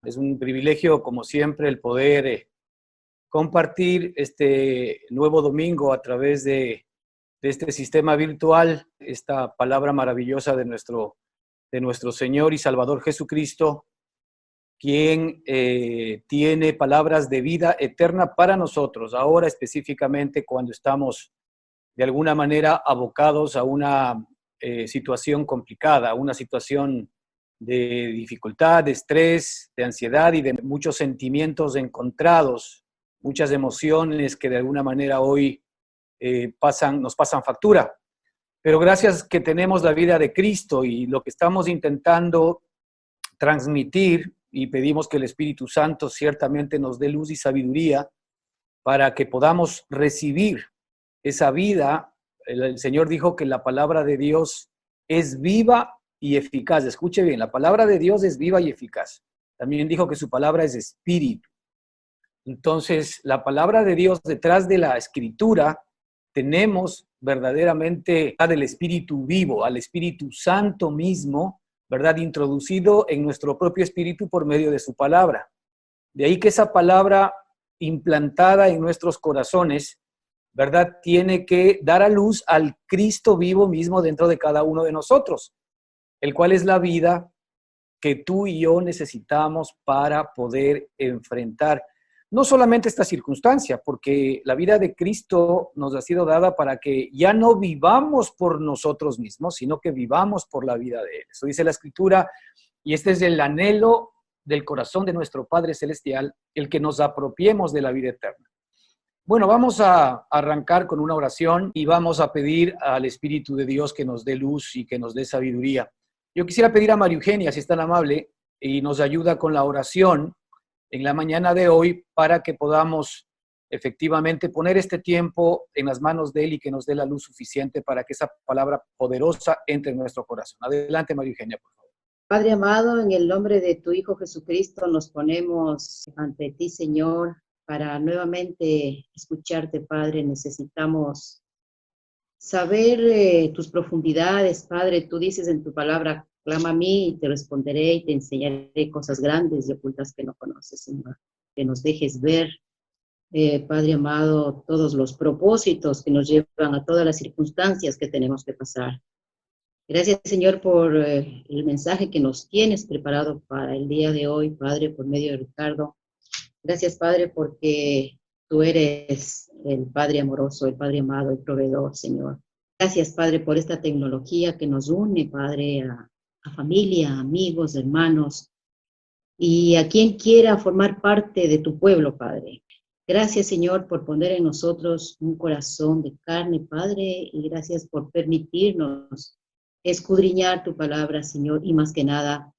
Es un privilegio, como siempre, el poder compartir este nuevo domingo a través de este sistema virtual, esta palabra maravillosa de nuestro Señor y Salvador Jesucristo, quien tiene palabras de vida eterna para nosotros, ahora específicamente cuando estamos de alguna manera abocados a una situación complicada, una situación de dificultad, de estrés, de ansiedad y de muchos sentimientos encontrados, muchas emociones que de alguna manera hoy nos pasan factura. Pero gracias que tenemos la vida de Cristo y lo que estamos intentando transmitir, y pedimos que el Espíritu Santo ciertamente nos dé luz y sabiduría para que podamos recibir esa vida. El Señor dijo que la palabra de Dios es viva y eficaz. Escuche bien, la palabra de Dios es viva y eficaz. También dijo que su palabra es espíritu. Entonces, la palabra de Dios, detrás de la escritura, tenemos verdaderamente al Espíritu vivo, al Espíritu Santo mismo, ¿verdad? Introducido en nuestro propio espíritu por medio de su palabra. De ahí que esa palabra implantada en nuestros corazones, ¿verdad? Tiene que dar a luz al Cristo vivo mismo dentro de cada uno de nosotros, el cual es la vida que tú y yo necesitamos para poder enfrentar no solamente esta circunstancia, porque la vida de Cristo nos ha sido dada para que ya no vivamos por nosotros mismos, sino que vivamos por la vida de Él. Eso dice la Escritura, y este es el anhelo del corazón de nuestro Padre Celestial, el que nos apropiemos de la vida eterna. Bueno, vamos a arrancar con una oración y vamos a pedir al Espíritu de Dios que nos dé luz y que nos dé sabiduría. Yo quisiera pedir a María Eugenia, si es tan amable, y nos ayuda con la oración en la mañana de hoy para que podamos efectivamente poner este tiempo en las manos de Él y que nos dé la luz suficiente para que esa palabra poderosa entre en nuestro corazón. Adelante, María Eugenia, por favor. Padre amado, en el nombre de tu Hijo Jesucristo nos ponemos ante ti, Señor, para nuevamente escucharte, Padre. Necesitamos saber tus profundidades, Padre. Tú dices en tu palabra, clama a mí y te responderé y te enseñaré cosas grandes y ocultas que no conoces, Señor. Que nos dejes ver, Padre amado, todos los propósitos que nos llevan a todas las circunstancias que tenemos que pasar. Gracias, Señor, por el mensaje que nos tienes preparado para el día de hoy, Padre, por medio de Ricardo. Gracias, Padre, porque tú eres el Padre amoroso, el Padre amado, el proveedor, Señor. Gracias, Padre, por esta tecnología que nos une, Padre, a familia, amigos, hermanos, y a quien quiera formar parte de tu pueblo, Padre. Gracias, Señor, por poner en nosotros un corazón de carne, Padre, y gracias por permitirnos escudriñar tu palabra, Señor, y más que nada,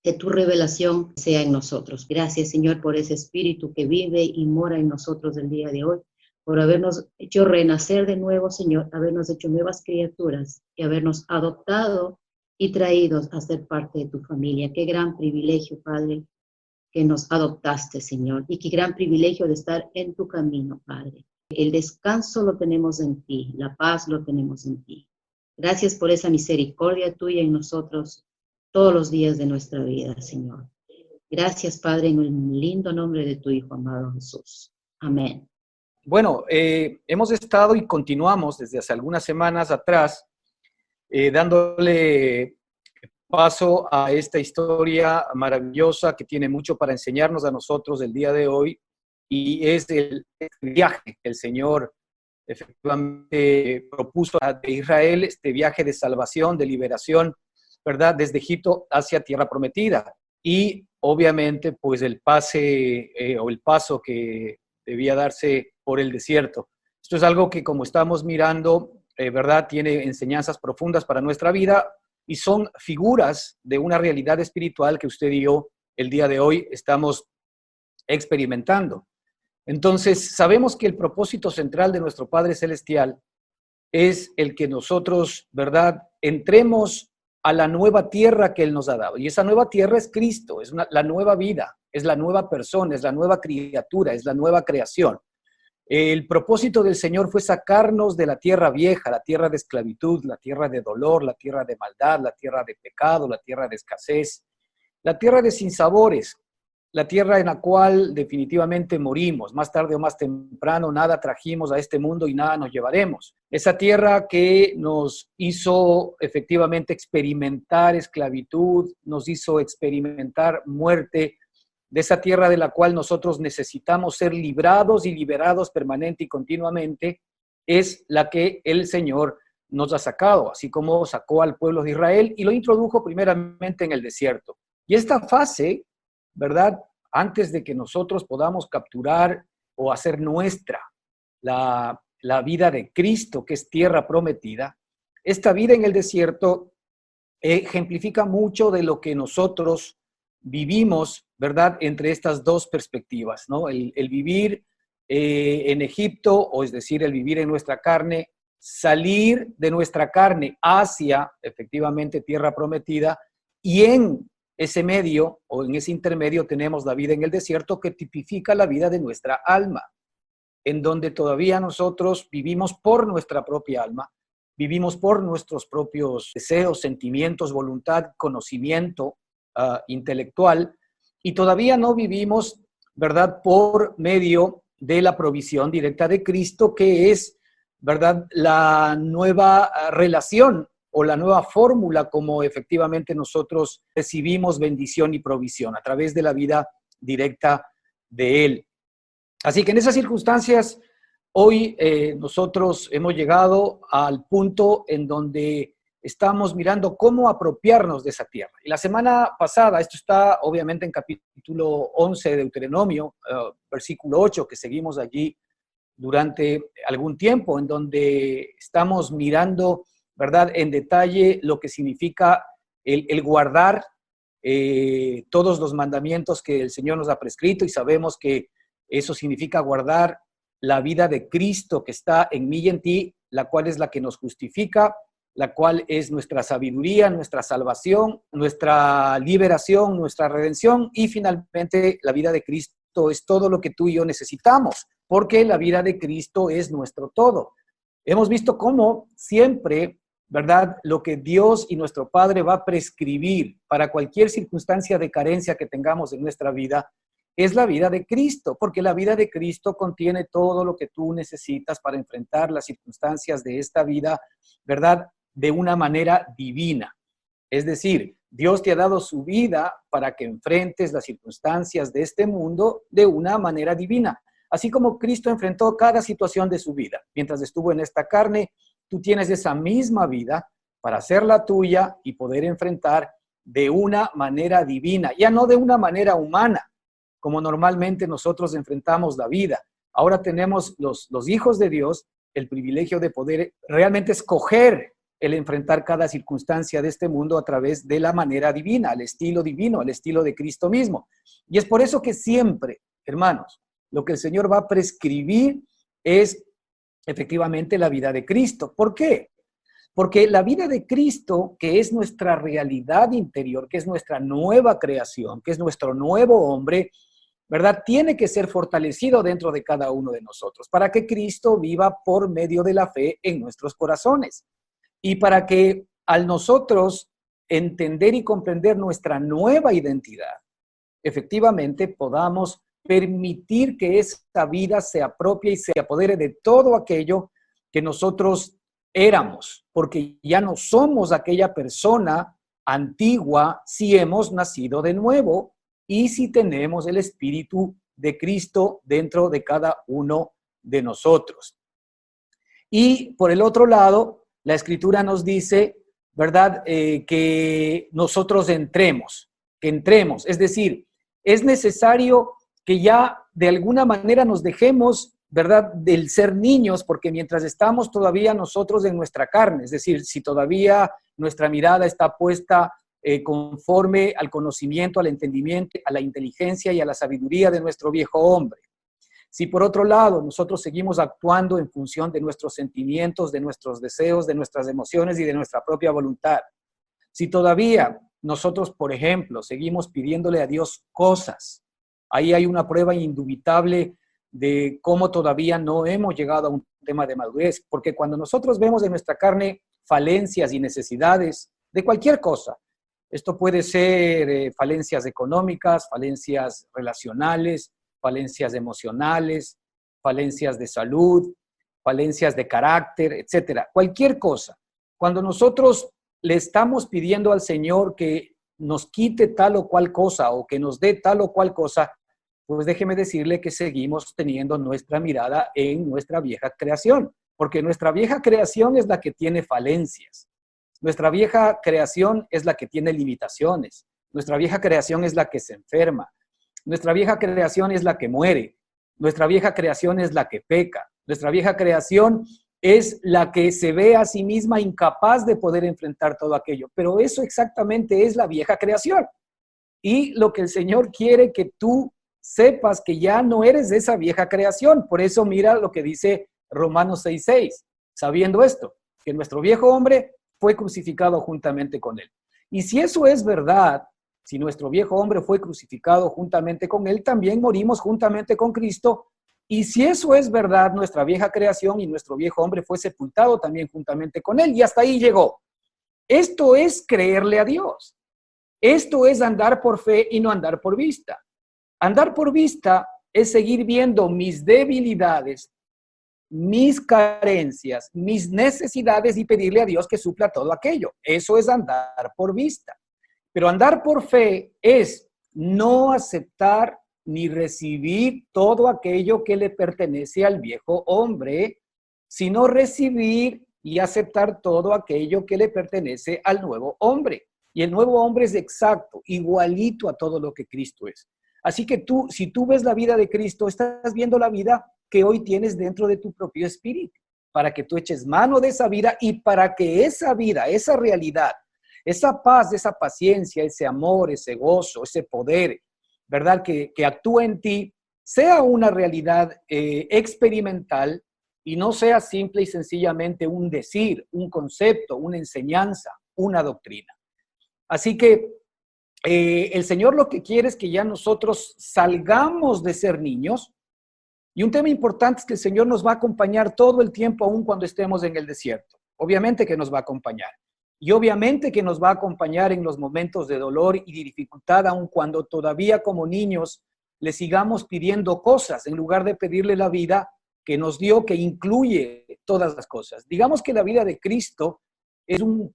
que tu revelación sea en nosotros. Gracias, Señor, por ese espíritu que vive y mora en nosotros el día de hoy, por habernos hecho renacer de nuevo, Señor, habernos hecho nuevas criaturas y habernos adoptado y traídos a ser parte de tu familia. Qué gran privilegio, Padre, que nos adoptaste, Señor, y qué gran privilegio de estar en tu camino, Padre. El descanso lo tenemos en ti, la paz lo tenemos en ti. Gracias por esa misericordia tuya en nosotros todos los días de nuestra vida, Señor. Gracias, Padre, en el lindo nombre de tu Hijo amado Jesús. Amén. Bueno, hemos estado y continuamos desde hace algunas semanas atrás dándole paso a esta historia maravillosa que tiene mucho para enseñarnos a nosotros el día de hoy, y es el viaje que el Señor efectivamente propuso a Israel, este viaje de salvación, de liberación, ¿verdad? Desde Egipto hacia Tierra Prometida. Y obviamente, pues el pase o el paso que debía darse por el desierto. Esto es algo que, como estamos mirando, ¿verdad? Tiene enseñanzas profundas para nuestra vida y son figuras de una realidad espiritual que usted y yo el día de hoy estamos experimentando. Entonces, sabemos que el propósito central de nuestro Padre Celestial es el que nosotros, ¿verdad?, entremos a la nueva tierra que Él nos ha dado. Y esa nueva tierra es Cristo, es la nueva vida, es la nueva persona, es la nueva criatura, es la nueva creación. El propósito del Señor fue sacarnos de la tierra vieja, la tierra de esclavitud, la tierra de dolor, la tierra de maldad, la tierra de pecado, la tierra de escasez, la tierra de sinsabores, la tierra en la cual definitivamente morimos. Más tarde o más temprano, nada trajimos a este mundo y nada nos llevaremos. Esa tierra que nos hizo efectivamente experimentar esclavitud, nos hizo experimentar muerte, de esa tierra de la cual nosotros necesitamos ser librados y liberados permanente y continuamente, es la que el Señor nos ha sacado, así como sacó al pueblo de Israel y lo introdujo primeramente en el desierto. Y esta fase, ¿verdad? Antes de que nosotros podamos capturar o hacer nuestra la vida de Cristo, que es tierra prometida, esta vida en el desierto ejemplifica mucho de lo que nosotros vivimos, ¿verdad? Entre estas dos perspectivas, ¿no? El vivir en Egipto, o es decir, el vivir en nuestra carne, salir de nuestra carne hacia, efectivamente, tierra prometida, y en ese medio, o en ese intermedio, tenemos la vida en el desierto, que tipifica la vida de nuestra alma, en donde todavía nosotros vivimos por nuestra propia alma, vivimos por nuestros propios deseos, sentimientos, voluntad, conocimiento intelectual, y todavía no vivimos, ¿verdad?, por medio de la provisión directa de Cristo, que es, ¿verdad?, la nueva relación o la nueva fórmula como efectivamente nosotros recibimos bendición y provisión a través de la vida directa de Él. Así que en esas circunstancias, hoy nosotros hemos llegado al punto en donde estamos mirando cómo apropiarnos de esa tierra. Y la semana pasada, esto está obviamente en capítulo 11 de Deuteronomio, versículo 8, que seguimos allí durante algún tiempo, en donde estamos mirando, ¿verdad?, en detalle lo que significa el guardar todos los mandamientos que el Señor nos ha prescrito, y sabemos que eso significa guardar la vida de Cristo que está en mí y en ti, la cual es la que nos justifica, la cual es nuestra sabiduría, nuestra salvación, nuestra liberación, nuestra redención, y finalmente la vida de Cristo es todo lo que tú y yo necesitamos, porque la vida de Cristo es nuestro todo. Hemos visto cómo siempre, ¿verdad?, lo que Dios y nuestro Padre va a prescribir para cualquier circunstancia de carencia que tengamos en nuestra vida es la vida de Cristo, porque la vida de Cristo contiene todo lo que tú necesitas para enfrentar las circunstancias de esta vida, ¿verdad?, de una manera divina. Es decir, Dios te ha dado su vida para que enfrentes las circunstancias de este mundo de una manera divina. Así como Cristo enfrentó cada situación de su vida mientras estuvo en esta carne, tú tienes esa misma vida para hacerla tuya y poder enfrentar de una manera divina, ya no de una manera humana, como normalmente nosotros enfrentamos la vida. Ahora tenemos los hijos de Dios el privilegio de poder realmente escoger el enfrentar cada circunstancia de este mundo a través de la manera divina, al estilo divino, al estilo de Cristo mismo. Y es por eso que siempre, hermanos, lo que el Señor va a prescribir es efectivamente la vida de Cristo. ¿Por qué? Porque la vida de Cristo, que es nuestra realidad interior, que es nuestra nueva creación, que es nuestro nuevo hombre, ¿verdad?, tiene que ser fortalecido dentro de cada uno de nosotros para que Cristo viva por medio de la fe en nuestros corazones. Y para que al nosotros entender y comprender nuestra nueva identidad, efectivamente podamos permitir que esa vida se apropie y se apodere de todo aquello que nosotros éramos, porque ya no somos aquella persona antigua si hemos nacido de nuevo y si tenemos el Espíritu de Cristo dentro de cada uno de nosotros. Y por el otro lado, la Escritura nos dice, ¿verdad?, que nosotros entremos, es decir, es necesario que ya de alguna manera nos dejemos, ¿verdad?, del ser niños, porque mientras estamos todavía nosotros en nuestra carne, es decir, si todavía nuestra mirada está puesta conforme al conocimiento, al entendimiento, a la inteligencia y a la sabiduría de nuestro viejo hombre. Si por otro lado nosotros seguimos actuando en función de nuestros sentimientos, de nuestros deseos, de nuestras emociones y de nuestra propia voluntad, si todavía nosotros, por ejemplo, seguimos pidiéndole a Dios cosas, ahí hay una prueba indubitable de cómo todavía no hemos llegado a un tema de madurez, porque cuando nosotros vemos en nuestra carne falencias y necesidades de cualquier cosa, Esto puede ser falencias económicas, falencias relacionales, falencias emocionales, falencias de salud, falencias de carácter, etcétera. Cualquier cosa. Cuando nosotros le estamos pidiendo al Señor que nos quite tal o cual cosa o que nos dé tal o cual cosa, pues déjeme decirle que seguimos teniendo nuestra mirada en nuestra vieja creación, porque nuestra vieja creación es la que tiene falencias. Nuestra vieja creación es la que tiene limitaciones. Nuestra vieja creación es la que se enferma. Nuestra vieja creación es la que muere. Nuestra vieja creación es la que peca. Nuestra vieja creación es la que se ve a sí misma incapaz de poder enfrentar todo aquello. Pero eso exactamente es la vieja creación. Y lo que el Señor quiere que tú sepas que ya no eres de esa vieja creación. Por eso mira lo que dice Romanos 6:6, sabiendo esto, que nuestro viejo hombre fue crucificado juntamente con él. Y si eso es verdad, si nuestro viejo hombre fue crucificado juntamente con él, también morimos juntamente con Cristo. Y si eso es verdad, nuestra vieja creación y nuestro viejo hombre fue sepultado también juntamente con él. Y hasta ahí llegó. Esto es creerle a Dios. Esto es andar por fe y no andar por vista. Andar por vista es seguir viendo mis debilidades, mis carencias, mis necesidades y pedirle a Dios que supla todo aquello. Eso es andar por vista. Pero andar por fe es no aceptar ni recibir todo aquello que le pertenece al viejo hombre, sino recibir y aceptar todo aquello que le pertenece al nuevo hombre. Y el nuevo hombre es exacto, igualito a todo lo que Cristo es. Así que tú, si tú ves la vida de Cristo, estás viendo la vida que hoy tienes dentro de tu propio espíritu, para que tú eches mano de esa vida y para que esa vida, esa realidad, esa paz, esa paciencia, ese amor, ese gozo, ese poder, ¿verdad? Que actúa en ti, sea una realidad experimental y no sea simple y sencillamente un decir, un concepto, una enseñanza, una doctrina. Así que el Señor lo que quiere es que ya nosotros salgamos de ser niños. Y un tema importante es que el Señor nos va a acompañar todo el tiempo, aun cuando estemos en el desierto. Obviamente que nos va a acompañar. Y obviamente que nos va a acompañar en los momentos de dolor y de dificultad, aun cuando todavía como niños le sigamos pidiendo cosas, en lugar de pedirle la vida que nos dio, que incluye todas las cosas. Digamos que la vida de Cristo es un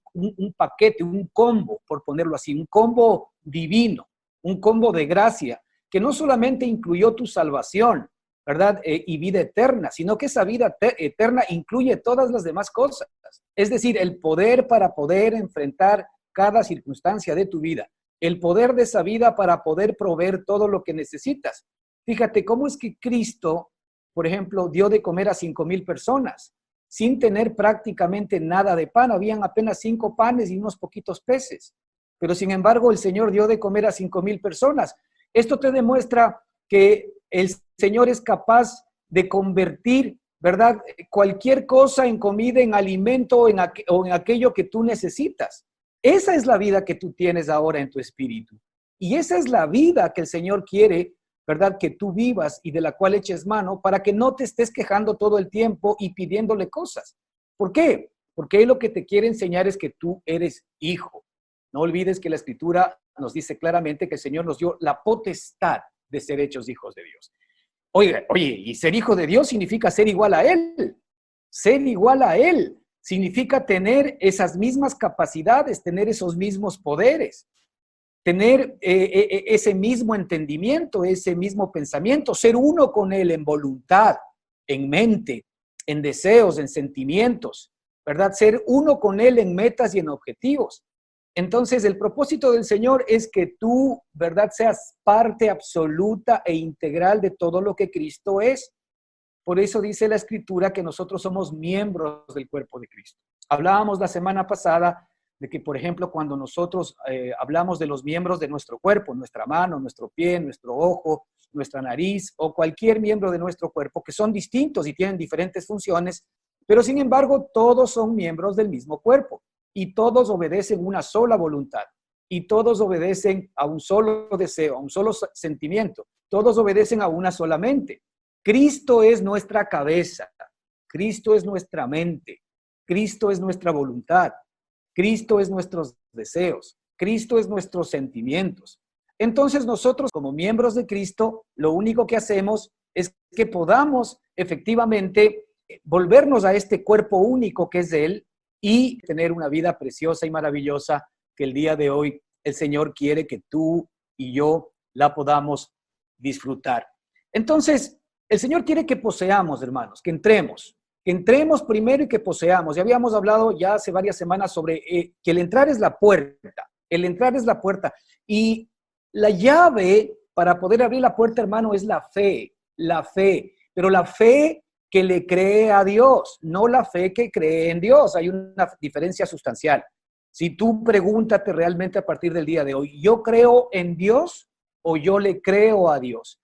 paquete, un combo, por ponerlo así, un combo divino, un combo de gracia, que no solamente incluyó tu salvación, ¿verdad? Y vida eterna, sino que esa vida eterna incluye todas las demás cosas. Es decir, el poder para poder enfrentar cada circunstancia de tu vida, el poder de esa vida para poder proveer todo lo que necesitas. Fíjate cómo es que Cristo, por ejemplo, dio de comer a 5,000 personas sin tener prácticamente nada de pan. Habían apenas 5 panes y unos poquitos peces. Pero sin embargo, el Señor dio de comer a 5,000 personas. Esto te demuestra que el Señor es capaz de convertir, ¿verdad?, cualquier cosa en comida, en alimento o en aquello que tú necesitas. Esa es la vida que tú tienes ahora en tu espíritu. Y esa es la vida que el Señor quiere, ¿verdad?, que tú vivas y de la cual eches mano para que no te estés quejando todo el tiempo y pidiéndole cosas. ¿Por qué? Porque Él lo que te quiere enseñar es que tú eres hijo. No olvides que la Escritura nos dice claramente que el Señor nos dio la potestad de ser hechos hijos de Dios. Oye, y ser hijo de Dios significa ser igual a Él. Ser igual a Él significa tener esas mismas capacidades, tener esos mismos poderes, tener ese mismo entendimiento, ese mismo pensamiento, ser uno con Él en voluntad, en mente, en deseos, en sentimientos, ¿verdad? Ser uno con Él en metas y en objetivos. Entonces, el propósito del Señor es que tú, ¿verdad?, seas parte absoluta e integral de todo lo que Cristo es. Por eso dice la Escritura que nosotros somos miembros del cuerpo de Cristo. Hablábamos la semana pasada de que, por ejemplo, cuando nosotros hablamos de los miembros de nuestro cuerpo, nuestra mano, nuestro pie, nuestro ojo, nuestra nariz o cualquier miembro de nuestro cuerpo, que son distintos y tienen diferentes funciones, pero sin embargo todos son miembros del mismo cuerpo. Y todos obedecen una sola voluntad. Y todos obedecen a un solo deseo, a un solo sentimiento. Todos obedecen a una sola mente. Cristo es nuestra cabeza. Cristo es nuestra mente. Cristo es nuestra voluntad. Cristo es nuestros deseos. Cristo es nuestros sentimientos. Entonces nosotros como miembros de Cristo, lo único que hacemos es que podamos efectivamente volvernos a este cuerpo único que es de Él y tener una vida preciosa y maravillosa que el día de hoy el Señor quiere que tú y yo la podamos disfrutar. Entonces, el Señor quiere que poseamos, hermanos, que entremos primero y que poseamos. Ya habíamos hablado ya hace varias semanas sobre que el entrar es la puerta, el entrar es la puerta. Y la llave para poder abrir la puerta, hermano, es la fe, pero la fe que le cree a Dios, no la fe que cree en Dios. Hay una diferencia sustancial. Si tú pregúntate realmente a partir del día de hoy, ¿yo creo en Dios o yo le creo a Dios?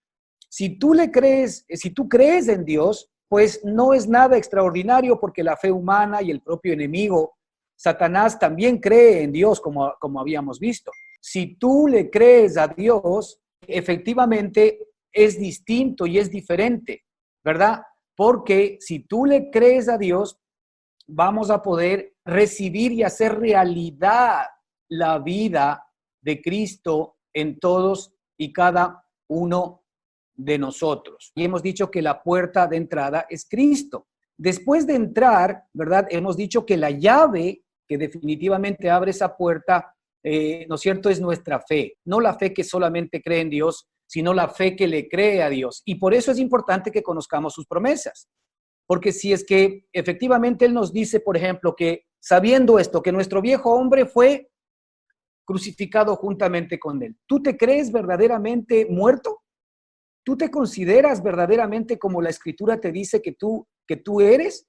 Si tú crees en Dios, pues no es nada extraordinario porque la fe humana y el propio enemigo, Satanás, también cree en Dios, como habíamos visto. Si tú le crees a Dios, efectivamente es distinto y es diferente, ¿verdad? Porque si tú le crees a Dios, vamos a poder recibir y hacer realidad la vida de Cristo en todos y cada uno de nosotros. Y hemos dicho que la puerta de entrada es Cristo. Después de entrar, ¿verdad? Hemos dicho que la llave que definitivamente abre esa puerta, ¿no es cierto?, es nuestra fe. No la fe que solamente cree en Dios, sino la fe que le cree a Dios. Y por eso es importante que conozcamos sus promesas. Porque si es que efectivamente Él nos dice, por ejemplo, que sabiendo esto, que nuestro viejo hombre fue crucificado juntamente con Él, ¿tú te crees verdaderamente muerto? ¿Tú te consideras verdaderamente como la Escritura te dice que tú eres?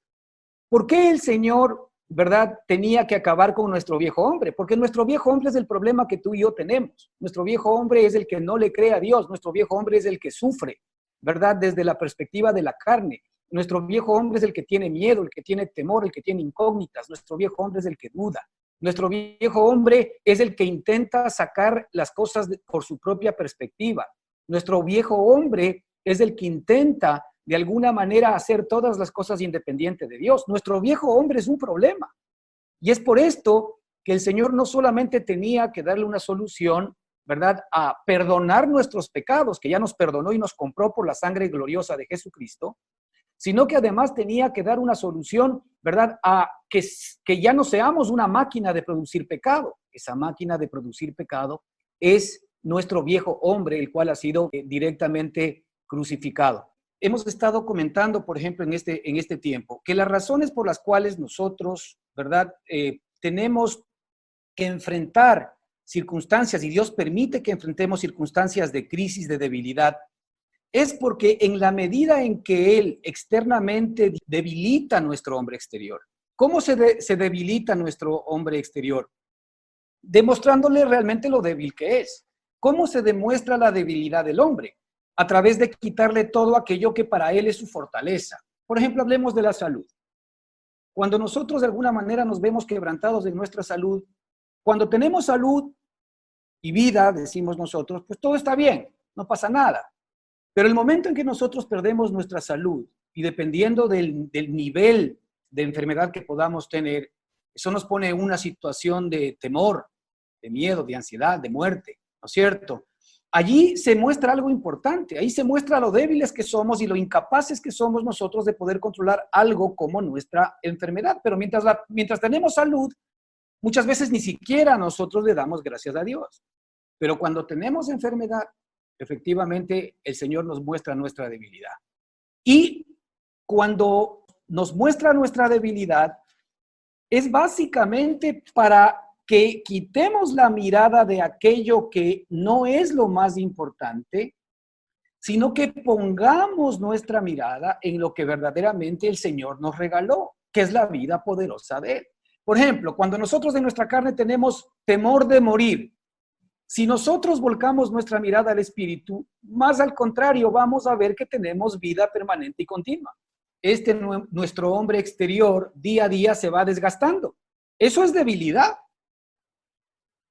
¿Por qué el Señor, verdad, tenía que acabar con nuestro viejo hombre? Porque nuestro viejo hombre es el problema que tú y yo tenemos. Nuestro viejo hombre es el que no le cree a Dios. Nuestro viejo hombre es el que sufre, ¿verdad? Desde la perspectiva de la carne. Nuestro viejo hombre es el que tiene miedo, el que tiene temor, el que tiene incógnitas. Nuestro viejo hombre es el que duda. Nuestro viejo hombre es el que intenta sacar las cosas por su propia perspectiva. Nuestro viejo hombre es el que intenta de alguna manera hacer todas las cosas independiente de Dios. Nuestro viejo hombre es un problema. Y es por esto que el Señor no solamente tenía que darle una solución, ¿verdad?, a perdonar nuestros pecados, que ya nos perdonó y nos compró por la sangre gloriosa de Jesucristo, sino que además tenía que dar una solución, ¿verdad?, a que ya no seamos una máquina de producir pecado. Esa máquina de producir pecado es nuestro viejo hombre, el cual ha sido directamente crucificado. Hemos estado comentando, por ejemplo, en este tiempo, que las razones por las cuales nosotros, ¿verdad?, tenemos que enfrentar circunstancias, y Dios permite que enfrentemos circunstancias de crisis, de debilidad, es porque en la medida en que Él externamente debilita nuestro hombre exterior. ¿Cómo se debilita nuestro hombre exterior? Demostrándole realmente lo débil que es. ¿Cómo se demuestra la debilidad del hombre? A través de quitarle todo aquello que para él es su fortaleza. Por ejemplo, hablemos de la salud. Cuando nosotros de alguna manera nos vemos quebrantados en nuestra salud, cuando tenemos salud y vida, decimos nosotros, pues todo está bien, no pasa nada. Pero el momento en que nosotros perdemos nuestra salud y dependiendo del nivel de enfermedad que podamos tener, eso nos pone en una situación de temor, de miedo, de ansiedad, de muerte, ¿no es cierto? Allí se muestra algo importante, ahí se muestra lo débiles que somos y lo incapaces que somos nosotros de poder controlar algo como nuestra enfermedad. Pero mientras tenemos salud, muchas veces ni siquiera nosotros le damos gracias a Dios. Pero cuando tenemos enfermedad, efectivamente el Señor nos muestra nuestra debilidad. Y cuando nos muestra nuestra debilidad, es básicamente para que quitemos la mirada de aquello que no es lo más importante, sino que pongamos nuestra mirada en lo que verdaderamente el Señor nos regaló, que es la vida poderosa de Él. Por ejemplo, cuando nosotros en nuestra carne tenemos temor de morir, si nosotros volcamos nuestra mirada al Espíritu, más al contrario, vamos a ver que tenemos vida permanente y continua. Nuestro hombre exterior día a día se va desgastando. Eso es debilidad.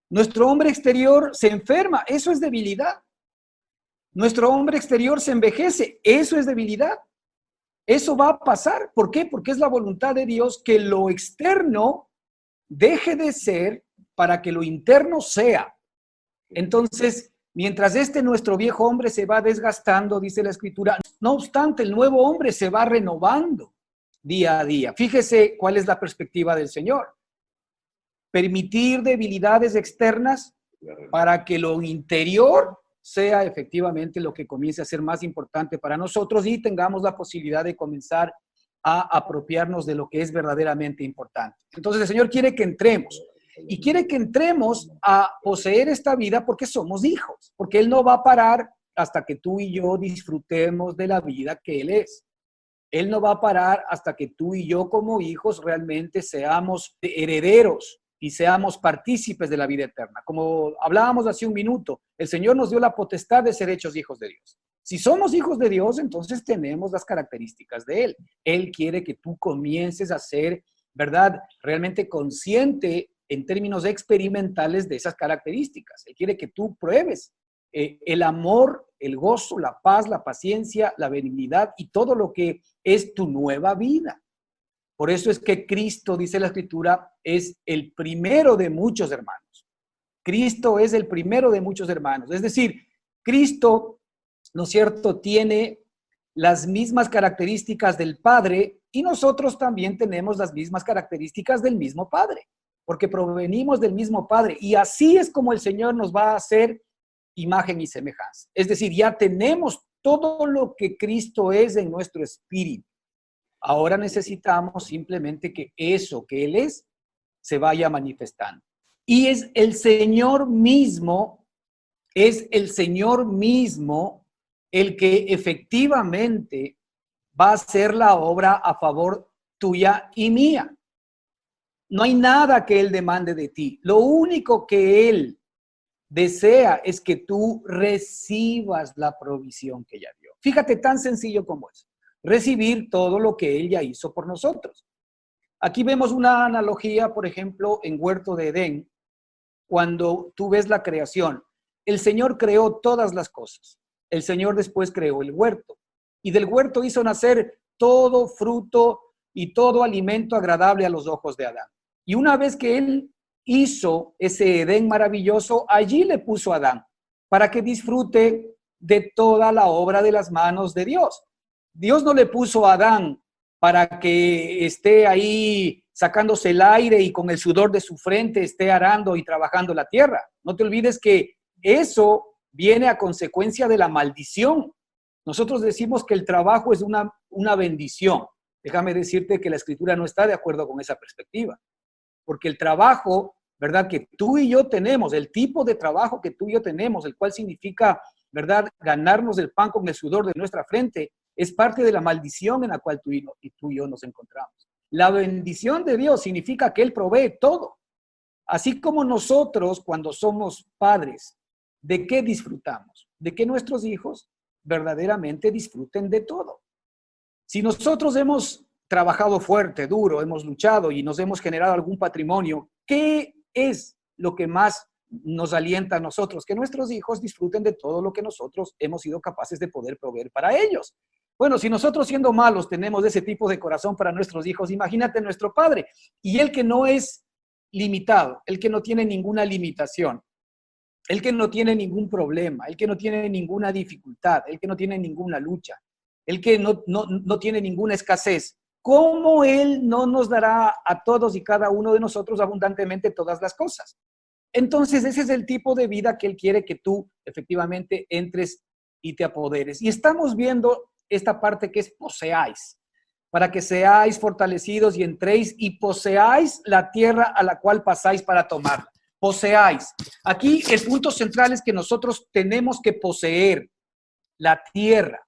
Nuestro hombre exterior se enferma. Eso es debilidad. Nuestro hombre exterior se envejece. Eso es debilidad. Eso va a pasar. ¿Por qué? Porque es la voluntad de Dios que lo externo deje de ser para que lo interno sea. Entonces, mientras nuestro viejo hombre se va desgastando, dice la Escritura, no obstante, el nuevo hombre se va renovando día a día. Fíjese cuál es la perspectiva del Señor. Permitir debilidades externas para que lo interior sea efectivamente lo que comience a ser más importante para nosotros y tengamos la posibilidad de comenzar a apropiarnos de lo que es verdaderamente importante. Entonces el Señor quiere que entremos y quiere que entremos a poseer esta vida porque somos hijos, porque Él no va a parar hasta que tú y yo disfrutemos de la vida que Él es. Él no va a parar hasta que tú y yo como hijos realmente seamos herederos y seamos partícipes de la vida eterna. Como hablábamos hace un minuto, el Señor nos dio la potestad de ser hechos hijos de Dios. Si somos hijos de Dios, entonces tenemos las características de Él. Él quiere que tú comiences a ser, ¿verdad?, realmente consciente en términos experimentales de esas características. Él quiere que tú pruebes el amor, el gozo, la paz, la paciencia, la benignidad y todo lo que es tu nueva vida. Por eso es que Cristo, dice la Escritura, es el primero de muchos hermanos. Cristo es el primero de muchos hermanos. Es decir, Cristo, ¿no es cierto?, tiene las mismas características del Padre y nosotros también tenemos las mismas características del mismo Padre, porque provenimos del mismo Padre. Y así es como el Señor nos va a hacer imagen y semejanza. Es decir, ya tenemos todo lo que Cristo es en nuestro espíritu. Ahora necesitamos simplemente que eso que Él es se vaya manifestando. Y es el Señor mismo el que efectivamente va a hacer la obra a favor tuya y mía. No hay nada que Él demande de ti. Lo único que Él desea es que tú recibas la provisión que ya dio. Fíjate, tan sencillo como es. Recibir todo lo que Él ya hizo por nosotros. Aquí vemos una analogía, por ejemplo, en Huerto de Edén, cuando tú ves la creación. El Señor creó todas las cosas. El Señor después creó el huerto. Y del huerto hizo nacer todo fruto y todo alimento agradable a los ojos de Adán. Y una vez que Él hizo ese Edén maravilloso, allí le puso a Adán para que disfrute de toda la obra de las manos de Dios. Dios no le puso a Adán para que esté ahí sacándose el aire y con el sudor de su frente esté arando y trabajando la tierra. No te olvides que eso viene a consecuencia de la maldición. Nosotros decimos que el trabajo es una bendición. Déjame decirte que la Escritura no está de acuerdo con esa perspectiva. Porque el trabajo, ¿verdad?, que tú y yo tenemos, el tipo de trabajo que tú y yo tenemos, el cual significa, ¿verdad?, ganarnos el pan con el sudor de nuestra frente, es parte de la maldición en la cual tú y yo nos encontramos. La bendición de Dios significa que Él provee todo. Así como nosotros, cuando somos padres, ¿de qué disfrutamos? De que nuestros hijos verdaderamente disfruten de todo. Si nosotros hemos trabajado fuerte, duro, hemos luchado y nos hemos generado algún patrimonio, ¿qué es lo que más nos alienta a nosotros? Que nuestros hijos disfruten de todo lo que nosotros hemos sido capaces de poder proveer para ellos. Bueno, si nosotros siendo malos tenemos ese tipo de corazón para nuestros hijos, imagínate nuestro Padre. Y el que no es limitado, el que no tiene ninguna limitación, el que no tiene ningún problema, el que no tiene ninguna dificultad, el que no tiene ninguna lucha, el que no tiene ninguna escasez, ¿cómo Él no nos dará a todos y cada uno de nosotros abundantemente todas las cosas? Entonces, ese es el tipo de vida que Él quiere que tú efectivamente entres y te apoderes. Y estamos viendo esta parte que es poseáis, para que seáis fortalecidos y entréis y poseáis la tierra a la cual pasáis para tomarla. Poseáis. Aquí el punto central es que nosotros tenemos que poseer la tierra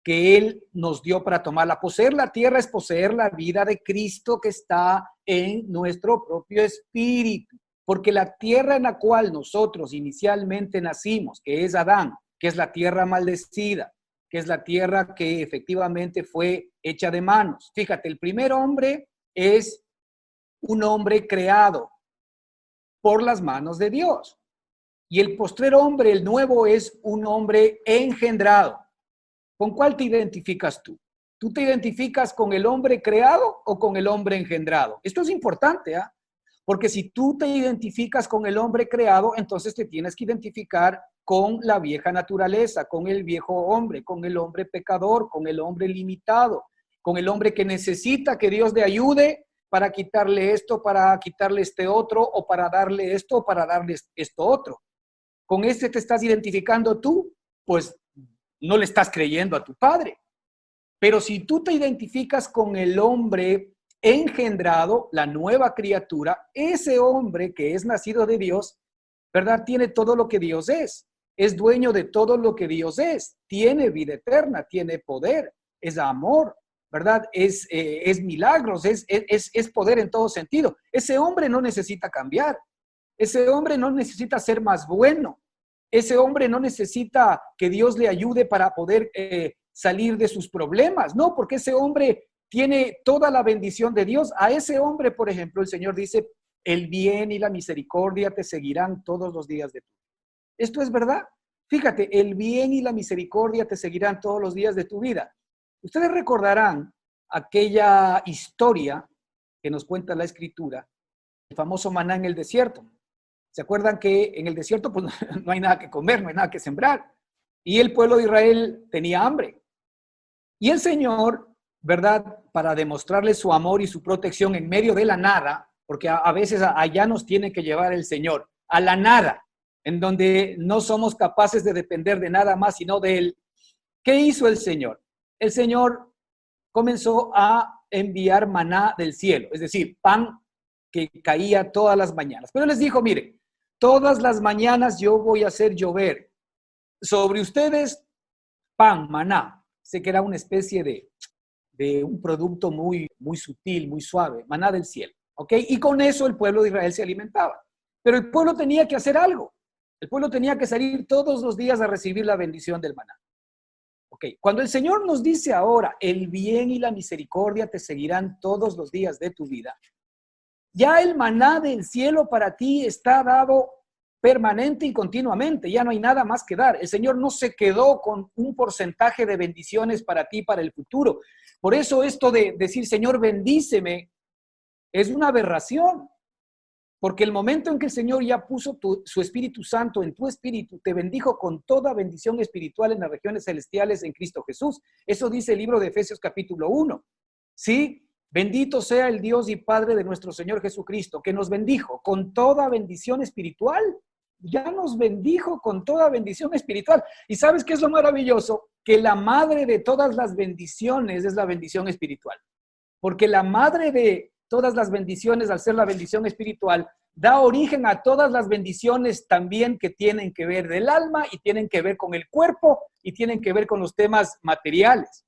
que Él nos dio para tomarla. Poseer la tierra es poseer la vida de Cristo que está en nuestro propio espíritu. Porque la tierra en la cual nosotros inicialmente nacimos, que es Adán, que es la tierra maldecida, que es la tierra que efectivamente fue hecha de manos. Fíjate, el primer hombre es un hombre creado por las manos de Dios. Y el postrer hombre, el nuevo, es un hombre engendrado. ¿Con cuál te identificas tú? ¿Tú te identificas con el hombre creado o con el hombre engendrado? Esto es importante, ¿ah? Porque si tú te identificas con el hombre creado, entonces te tienes que identificar con la vieja naturaleza, con el viejo hombre, con el hombre pecador, con el hombre limitado, con el hombre que necesita que Dios le ayude para quitarle esto, para quitarle este otro, o para darle esto, o para darle esto otro. Con este te estás identificando tú, pues no le estás creyendo a tu padre. Pero si tú te identificas con el hombre engendrado, la nueva criatura, ese hombre que es nacido de Dios, ¿verdad? Tiene todo lo que Dios es dueño de todo lo que Dios es, tiene vida eterna, tiene poder, es amor, ¿verdad? Es milagros, es poder en todo sentido. Ese hombre no necesita cambiar, ese hombre no necesita ser más bueno, ese hombre no necesita que Dios le ayude para poder salir de sus problemas, no, porque ese hombre tiene toda la bendición de Dios. A ese hombre, por ejemplo, el Señor dice, el bien y la misericordia te seguirán todos los días de tu vida. Esto es verdad. Fíjate, el bien y la misericordia te seguirán todos los días de tu vida. Ustedes recordarán aquella historia que nos cuenta la Escritura, el famoso maná en el desierto. ¿Se acuerdan que en el desierto pues, no hay nada que comer, no hay nada que sembrar? Y el pueblo de Israel tenía hambre. Y el Señor, ¿verdad? Para demostrarle su amor y su protección en medio de la nada, porque a veces allá nos tiene que llevar el Señor, a la nada, en donde no somos capaces de depender de nada más, sino de Él. ¿Qué hizo el Señor? El Señor comenzó a enviar maná del cielo, es decir, pan que caía todas las mañanas. Pero les dijo, miren, todas las mañanas yo voy a hacer llover sobre ustedes pan, maná. Sé que era una especie de un producto muy sutil, muy suave, maná del cielo, ¿ok? Y con eso el pueblo de Israel se alimentaba. Pero el pueblo tenía que hacer algo. El pueblo tenía que salir todos los días a recibir la bendición del maná. ¿Ok? Cuando el Señor nos dice ahora, el bien y la misericordia te seguirán todos los días de tu vida, ya el maná del cielo para ti está dado permanente y continuamente, ya no hay nada más que dar. El Señor no se quedó con un porcentaje de bendiciones para ti, para el futuro. Por eso esto de decir, Señor, bendíceme, es una aberración. Porque el momento en que el Señor ya puso su Espíritu Santo en tu espíritu, te bendijo con toda bendición espiritual en las regiones celestiales en Cristo Jesús. Eso dice el libro de Efesios capítulo 1. ¿Sí? Bendito sea el Dios y Padre de nuestro Señor Jesucristo, que nos bendijo con toda bendición espiritual. Ya nos bendijo con toda bendición espiritual. ¿Y sabes qué es lo maravilloso? Que la madre de todas las bendiciones es la bendición espiritual. Porque la madre de todas las bendiciones, al ser la bendición espiritual, da origen a todas las bendiciones también que tienen que ver del alma y tienen que ver con el cuerpo y tienen que ver con los temas materiales.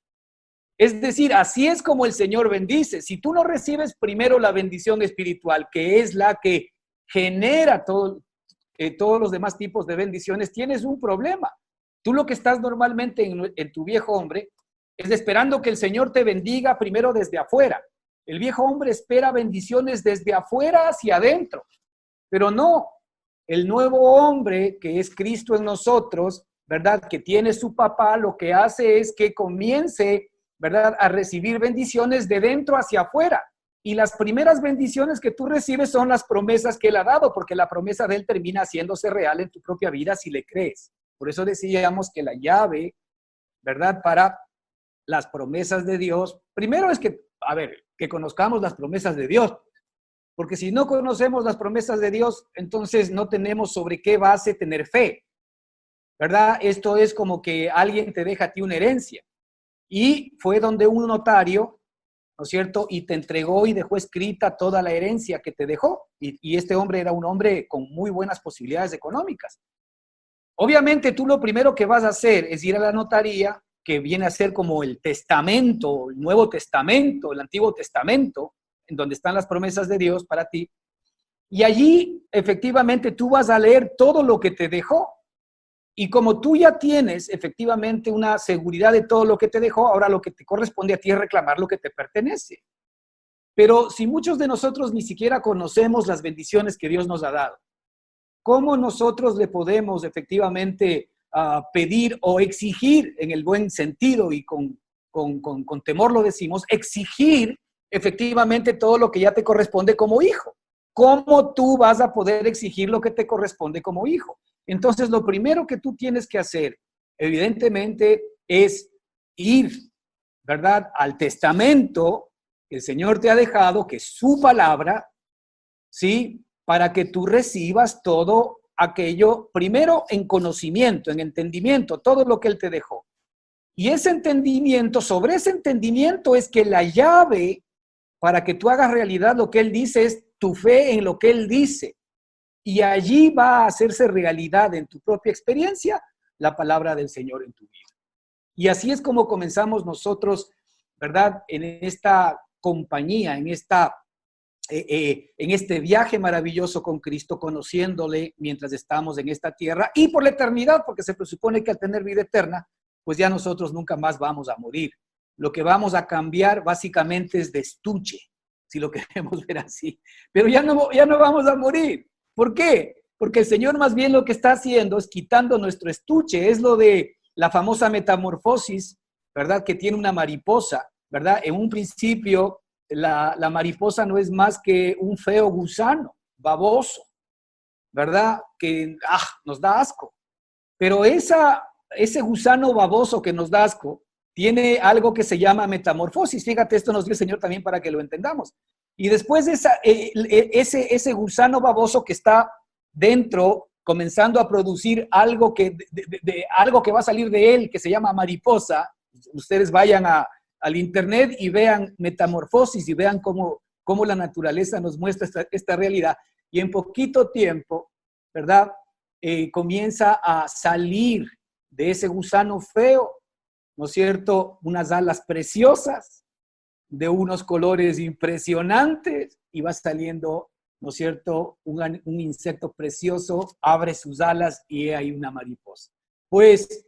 Es decir, así es como el Señor bendice. Si tú no recibes primero la bendición espiritual, que es la que genera todos los demás tipos de bendiciones, tienes un problema. Tú lo que estás normalmente en tu viejo hombre es esperando que el Señor te bendiga primero desde afuera. El viejo hombre espera bendiciones desde afuera hacia adentro, pero no. El nuevo hombre, que es Cristo en nosotros, ¿verdad? Que tiene su papá, lo que hace es que comience, ¿verdad?, a recibir bendiciones de dentro hacia afuera. Y las primeras bendiciones que tú recibes son las promesas que Él ha dado, porque la promesa de Él termina haciéndose real en tu propia vida si le crees. Por eso decíamos que la llave, ¿verdad?, para las promesas de Dios, primero es que, que conozcamos las promesas de Dios. Porque si no conocemos las promesas de Dios, entonces no tenemos sobre qué base tener fe, ¿verdad? Esto es como que alguien te deja a ti una herencia. Y fue donde un notario, ¿no es cierto? Y te entregó y dejó escrita toda la herencia que te dejó. Y este hombre era un hombre con muy buenas posibilidades económicas. Obviamente tú lo primero que vas a hacer es ir a la notaría, que viene a ser como el testamento, el Nuevo Testamento, el Antiguo Testamento, en donde están las promesas de Dios para ti. Y allí efectivamente tú vas a leer todo lo que te dejó. Y como tú ya tienes efectivamente una seguridad de todo lo que te dejó, ahora lo que te corresponde a ti es reclamar lo que te pertenece. Pero si muchos de nosotros ni siquiera conocemos las bendiciones que Dios nos ha dado, ¿cómo nosotros le podemos efectivamente pedir o exigir, en el buen sentido y con temor lo decimos, exigir efectivamente todo lo que ya te corresponde como hijo? ¿cómo tú vas a poder exigir lo que te corresponde como hijo? Entonces, lo primero que tú tienes que hacer, evidentemente, es ir, ¿verdad?, al testamento que el Señor te ha dejado, que es su palabra, ¿sí?, para que tú recibas todo aquello, primero en conocimiento, en entendimiento, todo lo que Él te dejó. Y ese entendimiento, sobre ese entendimiento es que la llave para que tú hagas realidad lo que Él dice es tu fe en lo que Él dice. Y allí va a hacerse realidad en tu propia experiencia la palabra del Señor en tu vida. Y así es como comenzamos nosotros, ¿verdad?, en esta compañía, en este viaje maravilloso con Cristo, conociéndole mientras estamos en esta tierra y por la eternidad, porque se presupone que al tener vida eterna, pues ya nosotros nunca más vamos a morir. Lo que vamos a cambiar básicamente es de estuche, si lo queremos ver así. Pero ya no vamos a morir. ¿Por qué? Porque el Señor más bien lo que está haciendo es quitando nuestro estuche. Es lo de la famosa metamorfosis, ¿verdad?, que tiene una mariposa, ¿verdad? En un principio, la mariposa no es más que un feo gusano, baboso, ¿verdad? Que nos da asco. Pero ese gusano baboso que nos da asco tiene algo que se llama metamorfosis. Fíjate, esto nos dio el Señor también para que lo entendamos. Y después ese gusano baboso que está dentro, comenzando a producir algo algo que va a salir de él, que se llama mariposa. Ustedes vayan al internet y vean metamorfosis y vean cómo la naturaleza nos muestra esta realidad. Y en poquito tiempo, ¿verdad?, comienza a salir de ese gusano feo, ¿no es cierto?, unas alas preciosas, de unos colores impresionantes, y va saliendo, ¿no es cierto?, un insecto precioso, abre sus alas y hay una mariposa. Pues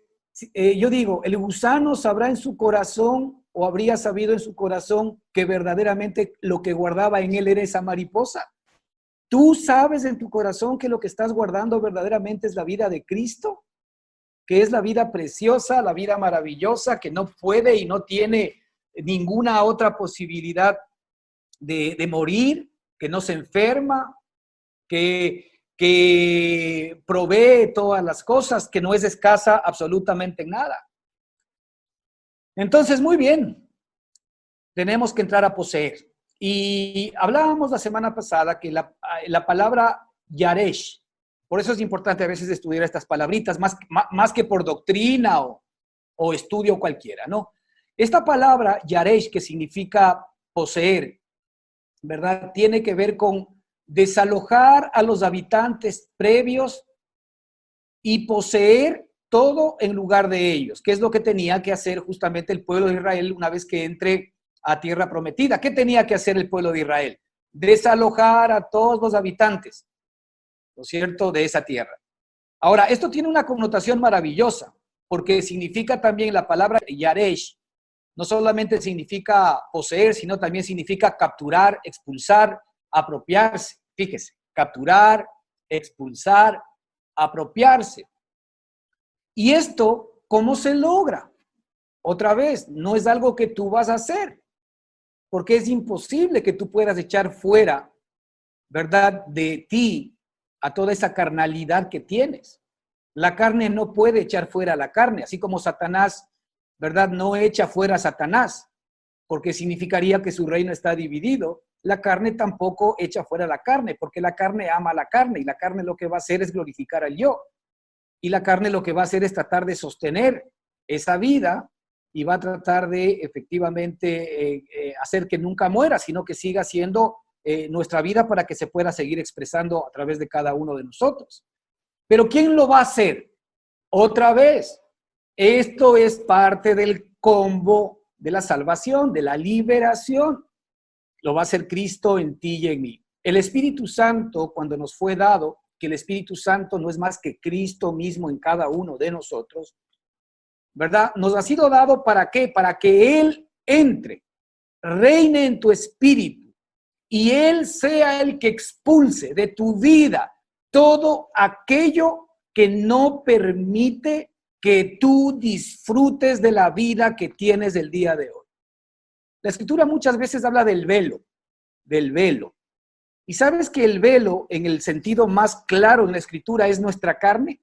yo digo, el gusano sabrá en su corazón, o habría sabido en su corazón, que verdaderamente lo que guardaba en él era esa mariposa. ¿Tú sabes en tu corazón que lo que estás guardando verdaderamente es la vida de Cristo? Que es la vida preciosa, la vida maravillosa, que no puede y no tiene ninguna otra posibilidad de morir, que no se enferma, que provee todas las cosas, que no es escasa absolutamente en nada. Entonces, muy bien, tenemos que entrar a poseer. Y hablábamos la semana pasada que la palabra Yaresh, por eso es importante a veces estudiar estas palabritas, más que por doctrina o estudio cualquiera, ¿no? Esta palabra Yaresh, que significa poseer, ¿verdad?, tiene que ver con desalojar a los habitantes previos y poseer todo en lugar de ellos, que es lo que tenía que hacer justamente el pueblo de Israel una vez que entre a tierra prometida. ¿Qué tenía que hacer el pueblo de Israel? Desalojar a todos los habitantes, ¿no es cierto?, de esa tierra. Ahora, esto tiene una connotación maravillosa, porque significa también la palabra Yaresh, no solamente significa poseer, sino también significa capturar, expulsar, apropiarse. Fíjese, capturar, expulsar, apropiarse. ¿Y esto cómo se logra? Otra vez, no es algo que tú vas a hacer, porque es imposible que tú puedas echar fuera, ¿verdad?, de ti a toda esa carnalidad que tienes. La carne no puede echar fuera a la carne, así como Satanás, ¿verdad?, no echa fuera a Satanás, porque significaría que su reino está dividido. La carne tampoco echa fuera a la carne, porque la carne ama a la carne, y la carne lo que va a hacer es glorificar al yo. Y la carne lo que va a hacer es tratar de sostener esa vida y va a tratar de efectivamente hacer que nunca muera, sino que siga siendo nuestra vida para que se pueda seguir expresando a través de cada uno de nosotros. Pero ¿quién lo va a hacer? Otra vez, esto es parte del combo de la salvación, de la liberación. Lo va a hacer Cristo en ti y en mí. El Espíritu Santo, cuando nos fue dado, que el Espíritu Santo no es más que Cristo mismo en cada uno de nosotros, ¿verdad? Nos ha sido dado ¿para qué? Para que Él entre, reine en tu espíritu y Él sea el que expulse de tu vida todo aquello que no permite que tú disfrutes de la vida que tienes el día de hoy. La Escritura muchas veces habla del velo, Y sabes que el velo, en el sentido más claro en la Escritura, es nuestra carne,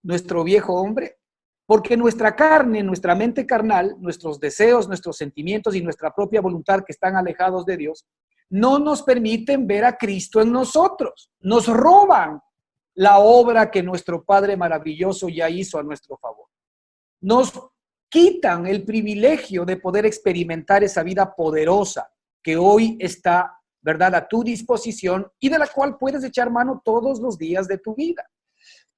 nuestro viejo hombre. Porque nuestra carne, nuestra mente carnal, nuestros deseos, nuestros sentimientos y nuestra propia voluntad que están alejados de Dios, no nos permiten ver a Cristo en nosotros. Nos roban la obra que nuestro Padre maravilloso ya hizo a nuestro favor. Nos quitan el privilegio de poder experimentar esa vida poderosa que hoy está, ¿verdad?, a tu disposición y de la cual puedes echar mano todos los días de tu vida.